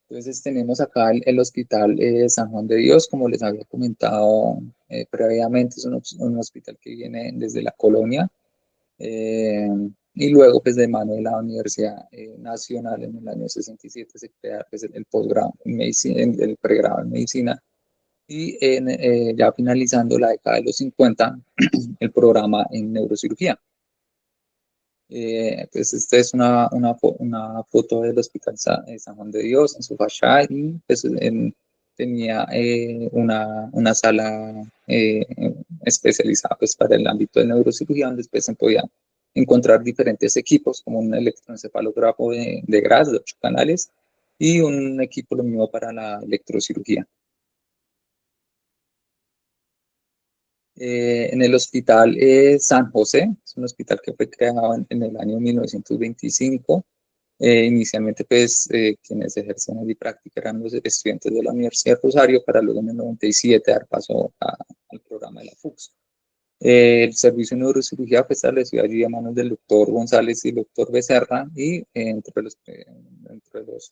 Entonces tenemos acá el Hospital San Juan de Dios, como les había comentado previamente, es un hospital que viene desde la colonia, y luego pues de mano de la Universidad Nacional en el año 67 se crea pues, el posgrado en medicina, el pregrado en medicina, y ya finalizando la década de los 50 el programa en neurocirugía. Pues esta es una foto del Hospital San Juan de Dios en su fachada, y pues tenía una sala especializada pues para el ámbito de neurocirugía, donde después se podían encontrar diferentes equipos, como un electroencefalógrafo de Graz de 8 canales y un equipo lo mismo para la electrocirugía. En el Hospital San José, es un hospital que fue creado en el año 1925. Inicialmente, pues, quienes ejercían allí práctica eran los estudiantes de la Universidad de Rosario, para luego en el 97 dar paso al programa de la FUCS. El servicio de neurocirugía fue establecido allí a manos del doctor González y el doctor Becerra, y entre los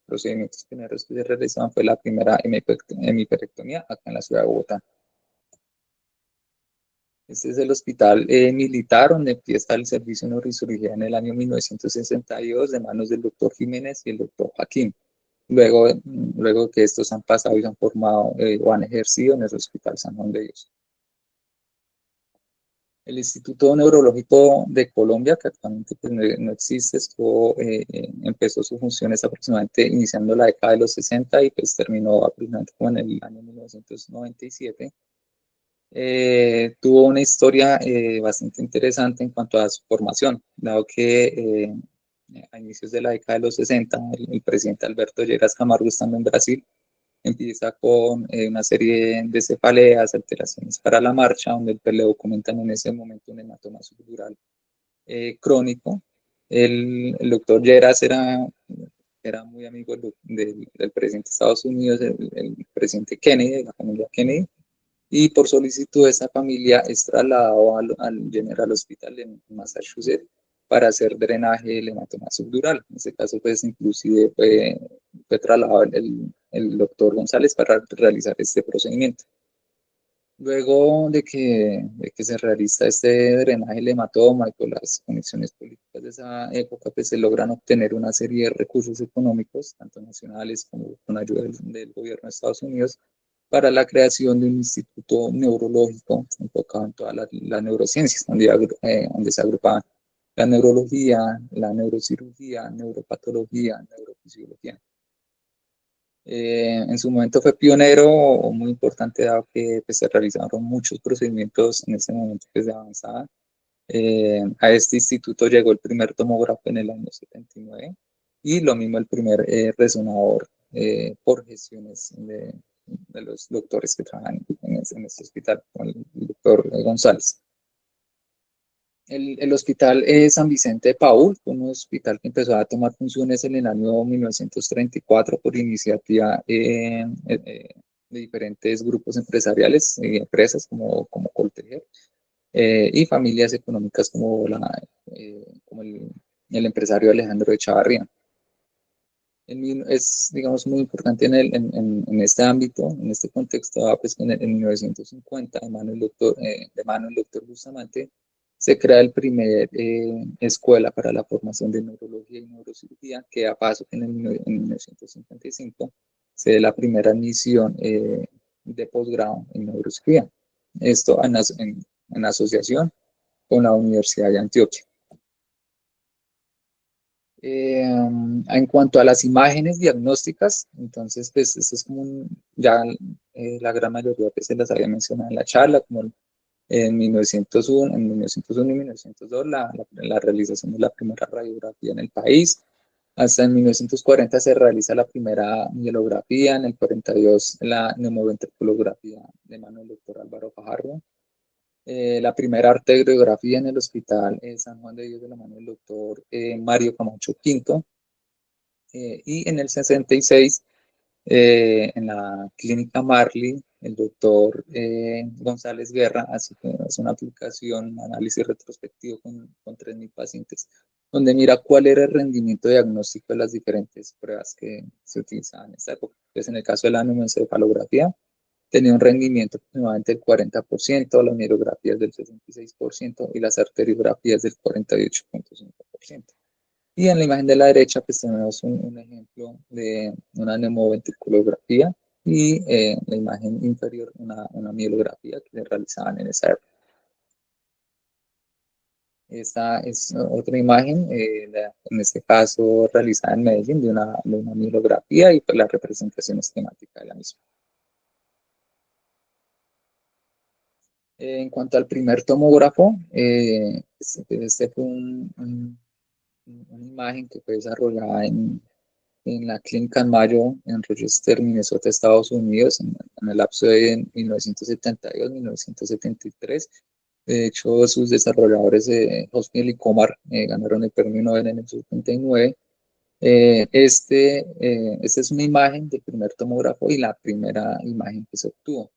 procedimientos primeros que se realizaban fue la primera hemiperectomía acá en la ciudad de Bogotá. Este es el hospital militar, donde empieza el servicio de neurocirugía en el año 1962 de manos del doctor Jiménez y el doctor Joaquín. Luego que estos han pasado y han formado o han ejercido en el Hospital San Juan de Dios. El Instituto Neurológico de Colombia, que actualmente pues, no existe, empezó sus funciones aproximadamente iniciando la década de los 60, y pues terminó aproximadamente como en el año 1997. Tuvo una historia bastante interesante en cuanto a su formación, dado que a inicios de la década de los 60, el presidente Alberto Lleras Camargo, estando en Brasil, empieza con una serie de cefaleas, alteraciones para la marcha, donde le documentan en ese momento un hematoma subdural crónico. El doctor Lleras era muy amigo del presidente de Estados Unidos, el presidente Kennedy, de la familia Kennedy, y por solicitud de esa familia es trasladado al General Hospital en Massachusetts para hacer drenaje del hematoma subdural. En este caso, pues, inclusive fue trasladado el doctor González para realizar este procedimiento. Luego de que se realiza este drenaje del hematoma, y por las condiciones políticas de esa época, pues se logran obtener una serie de recursos económicos, tanto nacionales como con ayuda del gobierno de Estados Unidos, para la creación de un instituto neurológico enfocado en todas las neurociencias, donde se agrupaban la neurología, la neurocirugía, neuropatología, neurofisiología. En su momento fue pionero o muy importante, dado que pues, se realizaron muchos procedimientos en ese momento pues, de avanzada. A este instituto llegó el primer tomógrafo en el año 79, y lo mismo el primer resonador por gestiones de los doctores que trabajan en este hospital, con el doctor González. El Hospital San Vicente de Paúl fue un hospital que empezó a tomar funciones en el año 1934 por iniciativa de diferentes grupos empresariales y empresas como Coltejer. y familias económicas como, como el empresario Alejandro Echavarría. Es, digamos, muy importante en este ámbito, en este contexto, pues en 1950, de mano del doctor Bustamante, se crea el primer escuela para la formación de neurología y neurocirugía, que a paso que en 1955 se dé la primera admisión de posgrado en neurocirugía. Esto en asociación con la Universidad de Antioquia. En cuanto a las imágenes diagnósticas, entonces, pues, esto es como ya la gran mayoría pues, se las había mencionado en la charla, como en 1901 y 1902, la realización de la primera radiografía en el país. Hasta en 1940 se realiza la primera mielografía, en el 42 la neumoventriculografía de mano del doctor Álvaro Fajardo. La primera arteriografía en el hospital San Juan de Dios de la mano del doctor Mario Camacho Quinto. Y en el 66, en la clínica Marley, el doctor González Guerra hace una aplicación, un análisis retrospectivo con 3.000 pacientes, donde mira cuál era el rendimiento diagnóstico de las diferentes pruebas que se utilizaban en esta época. Entonces, en el caso de la neumoencefalografía, tenía un rendimiento aproximadamente del 40%, las mielografías del 66% y las arteriografías del 48,5%. Y en la imagen de la derecha, pues tenemos un ejemplo de una neumoventriculografía y en la imagen inferior una mielografía que se realizaban en esa época. Esta es otra imagen, en este caso realizada en Medellín, de una mielografía y pues la representación esquemática de la misma. En cuanto al primer tomógrafo, este fue una imagen que fue desarrollada en la clínica en Mayo, en Rochester, Minnesota, Estados Unidos, en el lapso de 1972-1973. De hecho, sus desarrolladores, Hosniel y Komar, ganaron el premio Nobel en el 79. Esta es una imagen del primer tomógrafo y la primera imagen que se obtuvo.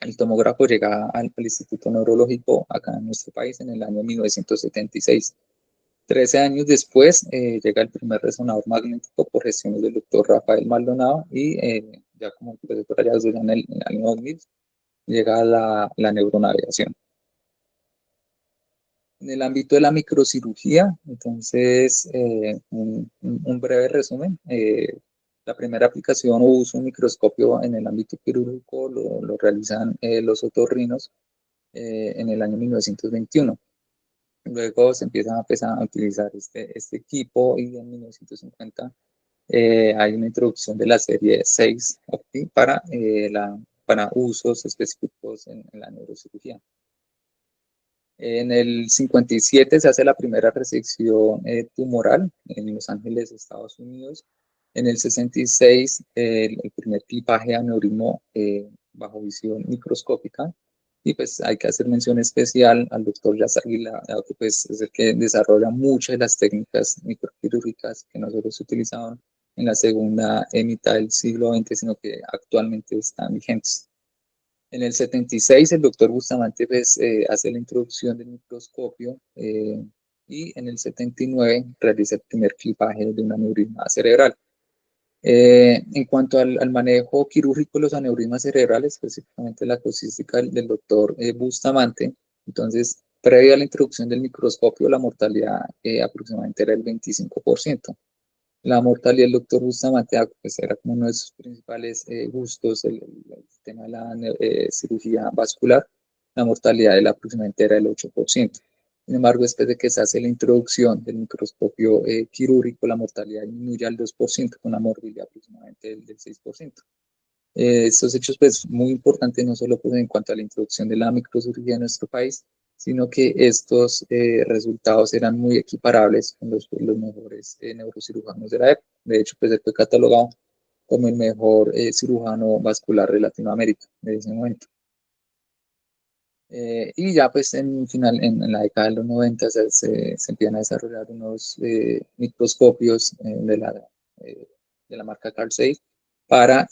El tomógrafo llega al Instituto Neurológico acá en nuestro país en el año 1976. 13 años después llega el primer resonador magnético por gestiones del doctor Rafael Maldonado y ya como profesor allá en el año 2000 llega la neuronavegación. En el ámbito de la microcirugía, entonces, un breve resumen. La primera aplicación o uso de un microscopio en el ámbito quirúrgico lo realizan los otorrinos en el año 1921. Luego se empieza a utilizar este equipo y en 1950 hay una introducción de la serie 6 para usos específicos en la neurocirugía. En el 57 se hace la primera resección tumoral en Los Ángeles, Estados Unidos. En el 66, el primer clipaje de aneurismo bajo visión microscópica. Y pues hay que hacer mención especial al doctor Yasser Aguilar, que pues es el que desarrolla muchas de las técnicas microquirúrgicas que nosotros utilizamos en la segunda mitad del siglo XX, sino que actualmente están vigentes. En el 76 el doctor Bustamante pues, hace la introducción del microscopio y en el 79 realiza el primer clipaje de un aneurisma cerebral. En cuanto al manejo quirúrgico de los aneurismas cerebrales, específicamente la casuística del doctor Bustamante, entonces, previo a la introducción del microscopio, la mortalidad aproximadamente era el 25%. La mortalidad del doctor Bustamante pues, era como uno de sus principales gustos, el tema de la cirugía vascular. La mortalidad de la aproximadamente era el 8%. Sin embargo, después de que se hace la introducción del microscopio quirúrgico, la mortalidad disminuye al 2%, con una morbilidad aproximadamente del 6%. Estos hechos, pues, muy importantes, no solo pues, en cuanto a la introducción de la microcirugía en nuestro país, sino que estos resultados eran muy equiparables con los mejores neurocirujanos de la época. De hecho, pues, él fue catalogado como el mejor cirujano vascular de Latinoamérica de ese momento. Y ya pues en la década de los 90 se empiezan a desarrollar unos microscopios de la marca Carl Zeiss para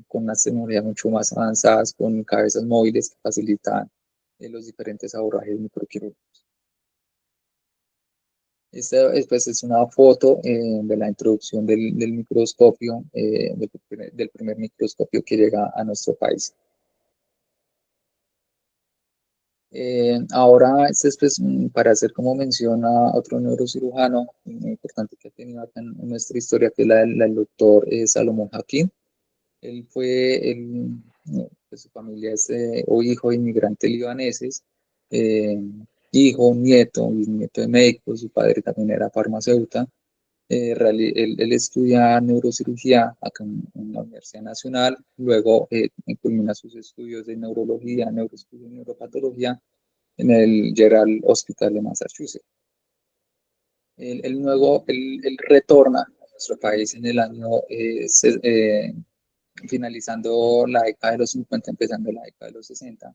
con unas tecnologías mucho más avanzadas, con cabezas móviles que facilitan los diferentes abordajes microquirúrgicos. Esta pues, es una foto de la introducción del microscopio, del primer microscopio que llega a nuestro país. Ahora, este es pues, para hacer como mención a otro neurocirujano muy importante que ha tenido acá en nuestra historia, que es la del doctor Salomón Hakim. Él fue, pues, su familia es o hijo de inmigrantes libaneses, eh, hijo, nieto, bisnieto de médicos, su padre también era farmacéutico. Él estudia neurocirugía acá en la Universidad Nacional, luego culmina sus estudios de neurología, neuroestudio y neuropatología en el General Hospital de Massachusetts. Él retorna a nuestro país en el año, finalizando la década de los 50, empezando la década de los 60,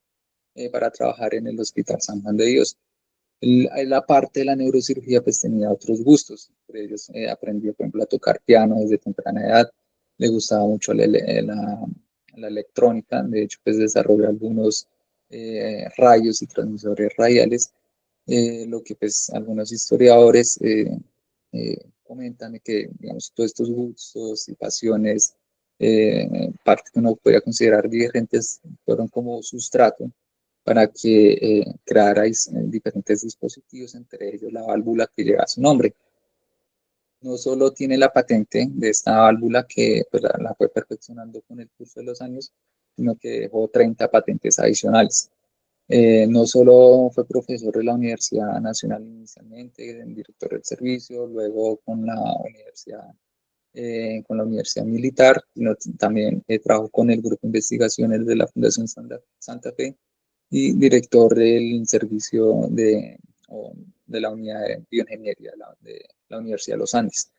para trabajar en el Hospital San Juan de Dios. La parte de la neurocirugía pues tenía otros gustos, entre ellos aprendió, por ejemplo, a tocar piano desde temprana edad, le gustaba mucho la electrónica, de hecho pues desarrolló algunos rayos y transmisores radiales, lo que pues algunos historiadores comentan de que, digamos, todos estos gustos y pasiones, parte que uno podría considerar divergentes, fueron como sustrato para que creara diferentes dispositivos, entre ellos la válvula que lleva su nombre. No solo tiene la patente de esta válvula que pues, la fue perfeccionando con el curso de los años, sino que dejó 30 patentes adicionales. No solo fue profesor de la Universidad Nacional inicialmente, director del servicio, luego con la Universidad Militar, sino también trabajó con el Grupo de Investigaciones de la Fundación Santa Fe y director del servicio de la unidad de bioingeniería de la Universidad de los Andes.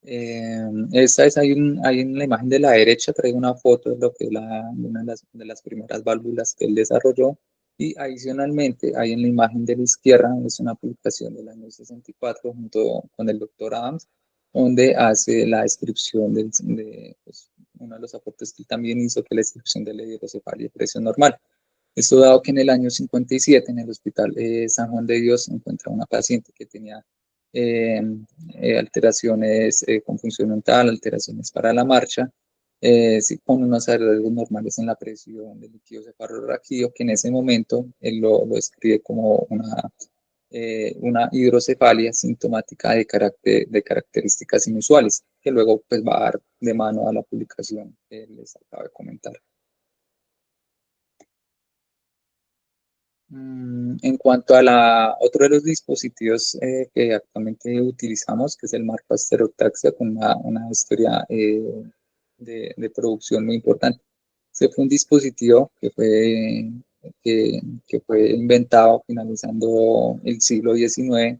Esta es, hay en la imagen de la derecha, traigo una foto de lo que es una de las primeras válvulas que él desarrolló, y adicionalmente hay en la imagen de la izquierda, es una publicación del año 64 junto con el doctor Adams, donde hace la descripción pues, uno de los aportes que él también hizo, que es la descripción de la hidrocefalia de presión normal. Esto dado que en el año 57 en el Hospital San Juan de Dios se encuentra una paciente que tenía eh, alteraciones con función mental, alteraciones para la marcha, sí, con unos hallazgos normales en la presión del líquido cefalorraquídeo, que en ese momento él lo describe como una hidrocefalia sintomática de características inusuales, que luego pues, va a dar de mano a la publicación que les acabo de comentar. En cuanto a otro de los dispositivos que actualmente utilizamos, que es el marco Asterotaxia, con una historia de producción muy importante. Este fue un dispositivo que fue inventado finalizando el siglo XIX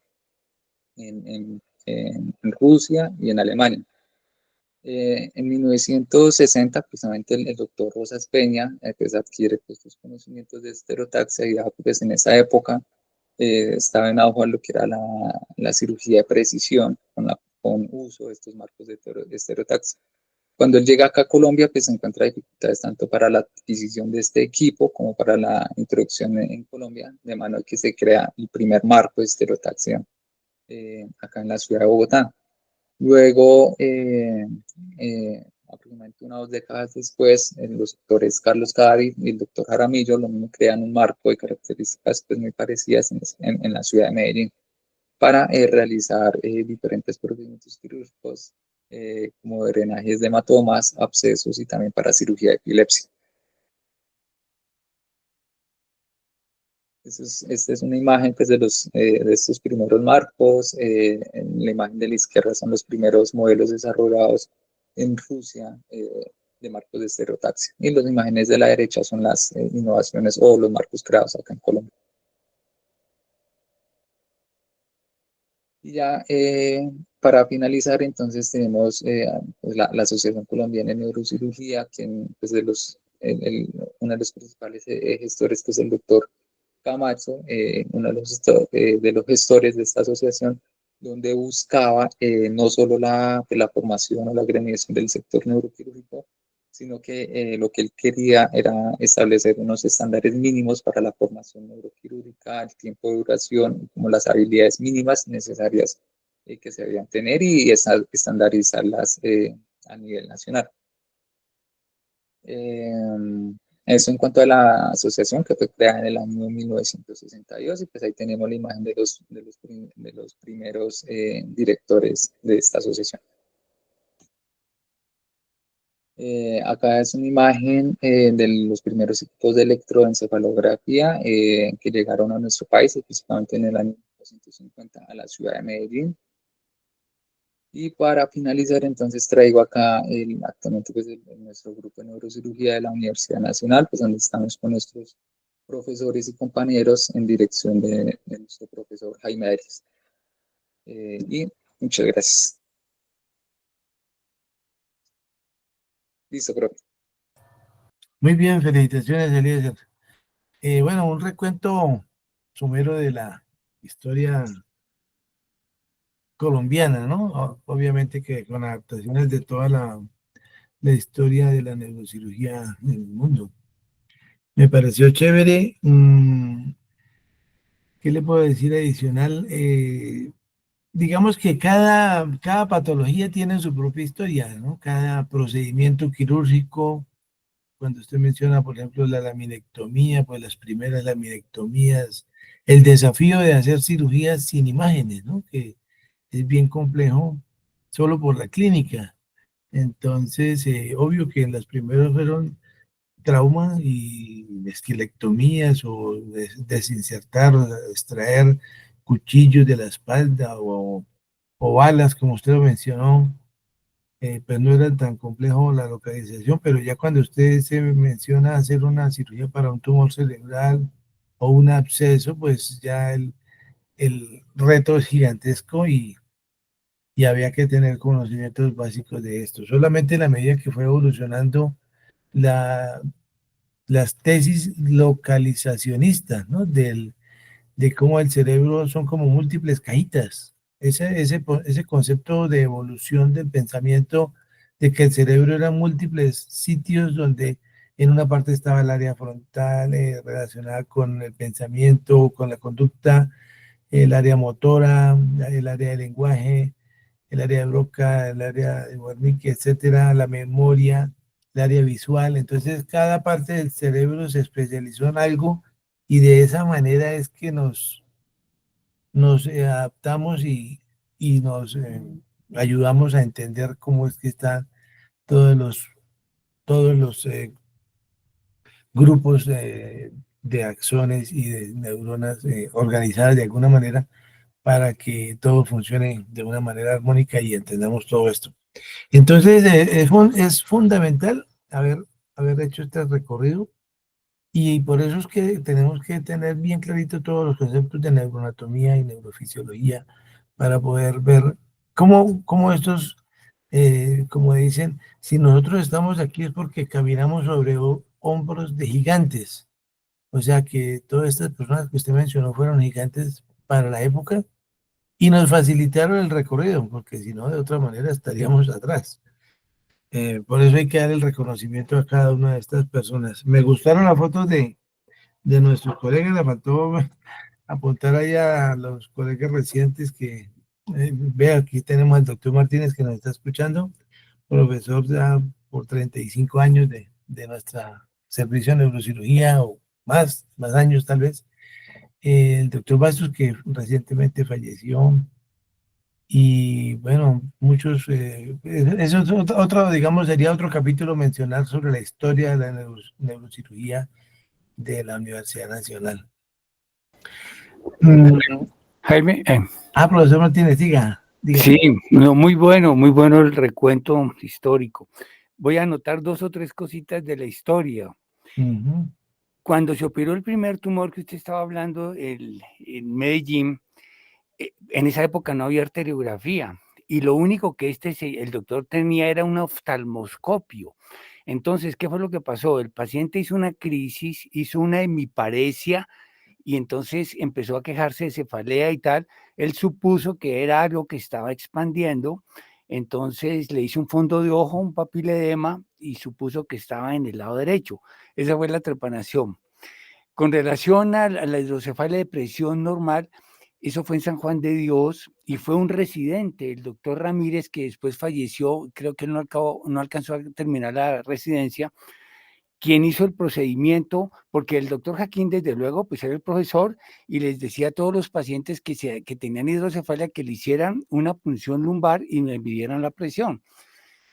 en Rusia y en Alemania. En 1960, precisamente el doctor Rosas Peña pues, adquiere pues, estos conocimientos de estereotaxia y pues, en esa época estaba en auge lo que era la cirugía de precisión con uso de estos marcos de estereotaxia. Cuando él llega acá a Colombia, pues se encuentra dificultades tanto para la adquisición de este equipo como para la introducción en Colombia, de mano que se crea el primer marco de estereotaxia acá en la ciudad de Bogotá. Luego, aproximadamente una o dos décadas después, los doctores Carlos Cari y el doctor Jaramillo lo mismo crean un marco de características pues, muy parecidas en la ciudad de Medellín para realizar diferentes procedimientos quirúrgicos como drenajes de hematomas, abscesos y también para cirugía de epilepsia. Esta es una imagen pues, de estos primeros marcos. En la imagen de la izquierda son los primeros modelos desarrollados en Rusia de marcos de estereotaxia. Y las imágenes de la derecha son las innovaciones o los marcos creados acá en Colombia. Y ya para finalizar, entonces tenemos pues, la Asociación Colombiana de Neurocirugía, quien pues, uno de los principales gestores que es el doctor Camacho, uno de los gestores de esta asociación, donde buscaba no solo pues, la formación o la agremiación del sector neuroquirúrgico, sino que lo que él quería era establecer unos estándares mínimos para la formación neuroquirúrgica, el tiempo de duración, como las habilidades mínimas necesarias que se debían tener y estandarizarlas a nivel nacional. Eso en cuanto a la asociación que fue creada en el año 1962 y pues ahí tenemos la imagen de los primeros directores de esta asociación. Acá es una imagen de los primeros equipos de electroencefalografía que llegaron a nuestro país, específicamente en el año 1950 a la ciudad de Medellín. Y para finalizar, entonces traigo acá actualmente pues, nuestro grupo de neurocirugía de la Universidad Nacional, pues donde estamos con nuestros profesores y compañeros en dirección de nuestro profesor Jaime Arias. Y muchas gracias. Listo, profe.
Muy bien, felicitaciones, Eliezer. Bueno, un recuento somero de la historia colombiana, ¿no? Obviamente que con adaptaciones de toda la historia de la neurocirugía en el mundo. Me pareció chévere. ¿Qué le puedo decir adicional? Digamos que cada patología tiene su propia historia, ¿no? Cada procedimiento quirúrgico, cuando usted menciona, por ejemplo, la laminectomía, pues las primeras laminectomías, el desafío de hacer cirugías sin imágenes, ¿no? Que es bien complejo solo por la clínica. Entonces, obvio que en las primeras fueron traumas y esquilectomías o desinsertar, o extraer cuchillos de la espalda o balas, como usted lo mencionó, pues no era tan complejo la localización, pero ya cuando usted se menciona hacer una cirugía para un tumor cerebral o un absceso, pues ya el reto es gigantesco y había que tener conocimientos básicos de esto. Solamente en la medida que fue evolucionando la, las tesis localizacionistas, ¿no? De cómo el cerebro son como múltiples cajitas. Ese concepto de evolución del pensamiento, de que el cerebro era múltiples sitios donde en una parte estaba el área frontal relacionada con el pensamiento, con la conducta, el área motora, el área de lenguaje, el área de Broca, el área de Wernicke, etcétera, la memoria, el área visual. Entonces, cada parte del cerebro se especializó en algo y de esa manera es que nos adaptamos y nos ayudamos a entender cómo es que están todos los grupos de axones y de neuronas organizadas de alguna manera para que todo funcione de una manera armónica y entendamos todo esto. Entonces, es fundamental haber hecho este recorrido y por eso es que tenemos que tener bien clarito todos los conceptos de neuroanatomía y neurofisiología para poder ver cómo estos, como dicen, si nosotros estamos aquí es porque caminamos sobre hombros de gigantes. O sea que todas estas personas que usted mencionó fueron gigantes para la época y nos facilitaron el recorrido, porque si no, de otra manera estaríamos atrás. Por eso hay que dar el reconocimiento a cada una de estas personas. Me gustaron las fotos de nuestros colegas, le faltó apuntar ahí a los colegas recientes que, vea, aquí tenemos al doctor Martínez que nos está escuchando, profesor ya por 35 años de nuestra servicio de neurocirugía o más años tal vez. El doctor Bastos que recientemente falleció y bueno, muchos, eso es otro, digamos, sería otro capítulo mencionar sobre la historia de la neurocirugía de la Universidad Nacional.
Jaime,
Profesor Martínez, diga.
sí, no, muy bueno el recuento histórico. Voy a anotar 2 o 3 cositas de la historia. Cuando se operó el primer tumor que usted estaba hablando en Medellín, en esa época no había arteriografía y lo único que el doctor tenía era un oftalmoscopio. Entonces, ¿qué fue lo que pasó? El paciente hizo una crisis, hizo una hemiparesia y entonces empezó a quejarse de cefalea y tal. Él supuso que era algo que estaba expandiendo Entonces le hice un fondo de ojo, un papiledema, y supuso que estaba en el lado derecho. Esa fue la trepanación. Con relación a la hidrocefalia de presión normal, eso fue en San Juan de Dios y fue un residente, el doctor Ramírez, que después falleció, creo que no alcanzó a terminar la residencia, quien hizo el procedimiento, porque el doctor Jaquín, desde luego, pues era el profesor y les decía a todos los pacientes que tenían hidrocefalia que le hicieran una punción lumbar y me midieran la presión.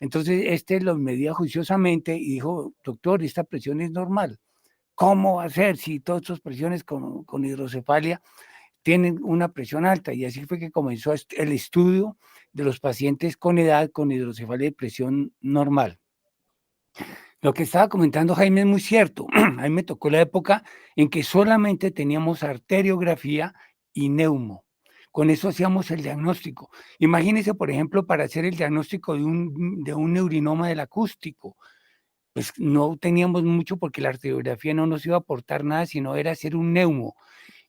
Entonces, los medía juiciosamente y dijo, doctor, esta presión es normal. ¿Cómo hacer si todas sus presiones con hidrocefalia tienen una presión alta? Y así fue que comenzó el estudio de los pacientes con edad con hidrocefalia de presión normal. Lo que estaba comentando Jaime es muy cierto. A mí me tocó la época en que solamente teníamos arteriografía y neumo. Con eso hacíamos el diagnóstico. Imagínense, por ejemplo, para hacer el diagnóstico de un neurinoma del acústico, pues no teníamos mucho porque la arteriografía no nos iba a aportar nada, sino era hacer un neumo.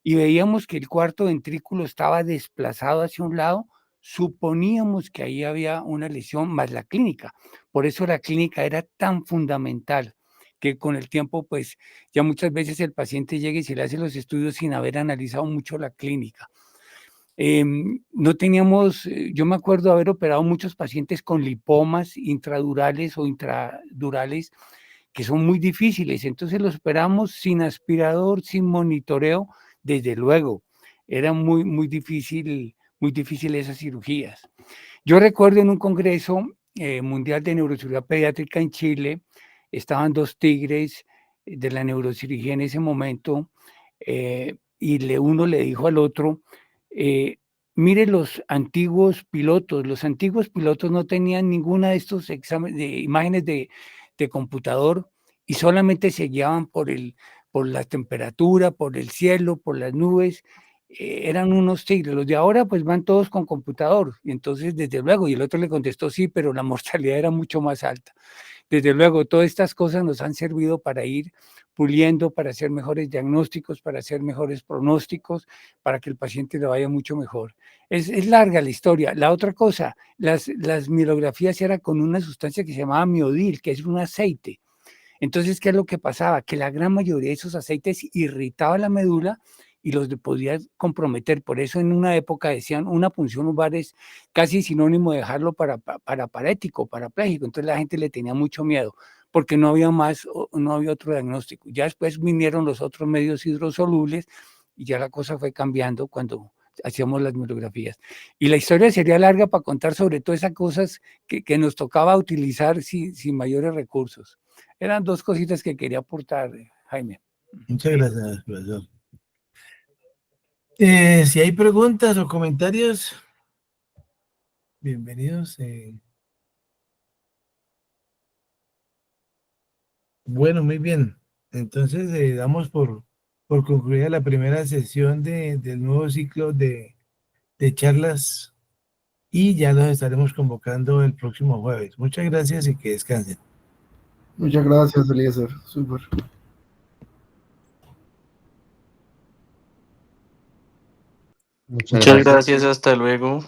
Y veíamos que el cuarto ventrículo estaba desplazado hacia un lado, suponíamos que ahí había una lesión más la clínica. Por eso la clínica era tan fundamental, que con el tiempo, pues ya muchas veces el paciente llega y se le hace los estudios sin haber analizado mucho la clínica. No teníamos, yo me acuerdo haber operado muchos pacientes con lipomas intradurales o intradurales que son muy difíciles, entonces los operamos sin aspirador, sin monitoreo, desde luego, era muy difícil esas cirugías. Yo recuerdo en un congreso mundial de neurocirugía pediátrica en Chile, estaban dos tigres de la neurocirugía en ese momento, y uno le dijo al otro, mire los antiguos pilotos no tenían ninguna de estos exámenes de imágenes de computador y solamente se guiaban por la temperatura, por el cielo, por las nubes, eran unos tigres. Los de ahora pues van todos con computador, y entonces desde luego, y el otro le contestó sí, pero la mortalidad era mucho más alta. Desde luego, todas estas cosas nos han servido para ir puliendo, para hacer mejores diagnósticos, para hacer mejores pronósticos, para que el paciente le vaya mucho mejor. Es larga la historia. La otra cosa, las mielografías eran con una sustancia que se llamaba miodil, que es un aceite. Entonces, ¿qué es lo que pasaba? Que la gran mayoría de esos aceites irritaba la médula y los podía comprometer. Por eso en una época decían una punción lumbar es casi sinónimo de dejarlo paraparético, parapléjico. Entonces la gente le tenía mucho miedo porque no había otro diagnóstico. Ya después vinieron los otros medios hidrosolubles y ya la cosa fue cambiando cuando hacíamos las mielografías. Y la historia sería larga para contar sobre todas esas cosas que nos tocaba utilizar sin mayores recursos. Eran dos cositas que quería aportar, Jaime.
Muchas gracias, profesor. Si hay preguntas o comentarios, bienvenidos. Bueno, muy bien. Entonces damos por concluida la primera sesión del nuevo ciclo de charlas y ya los estaremos convocando el próximo jueves. Muchas gracias y que descansen.
Muchas gracias, Eliezer. Súper.
Muchas gracias, hasta luego.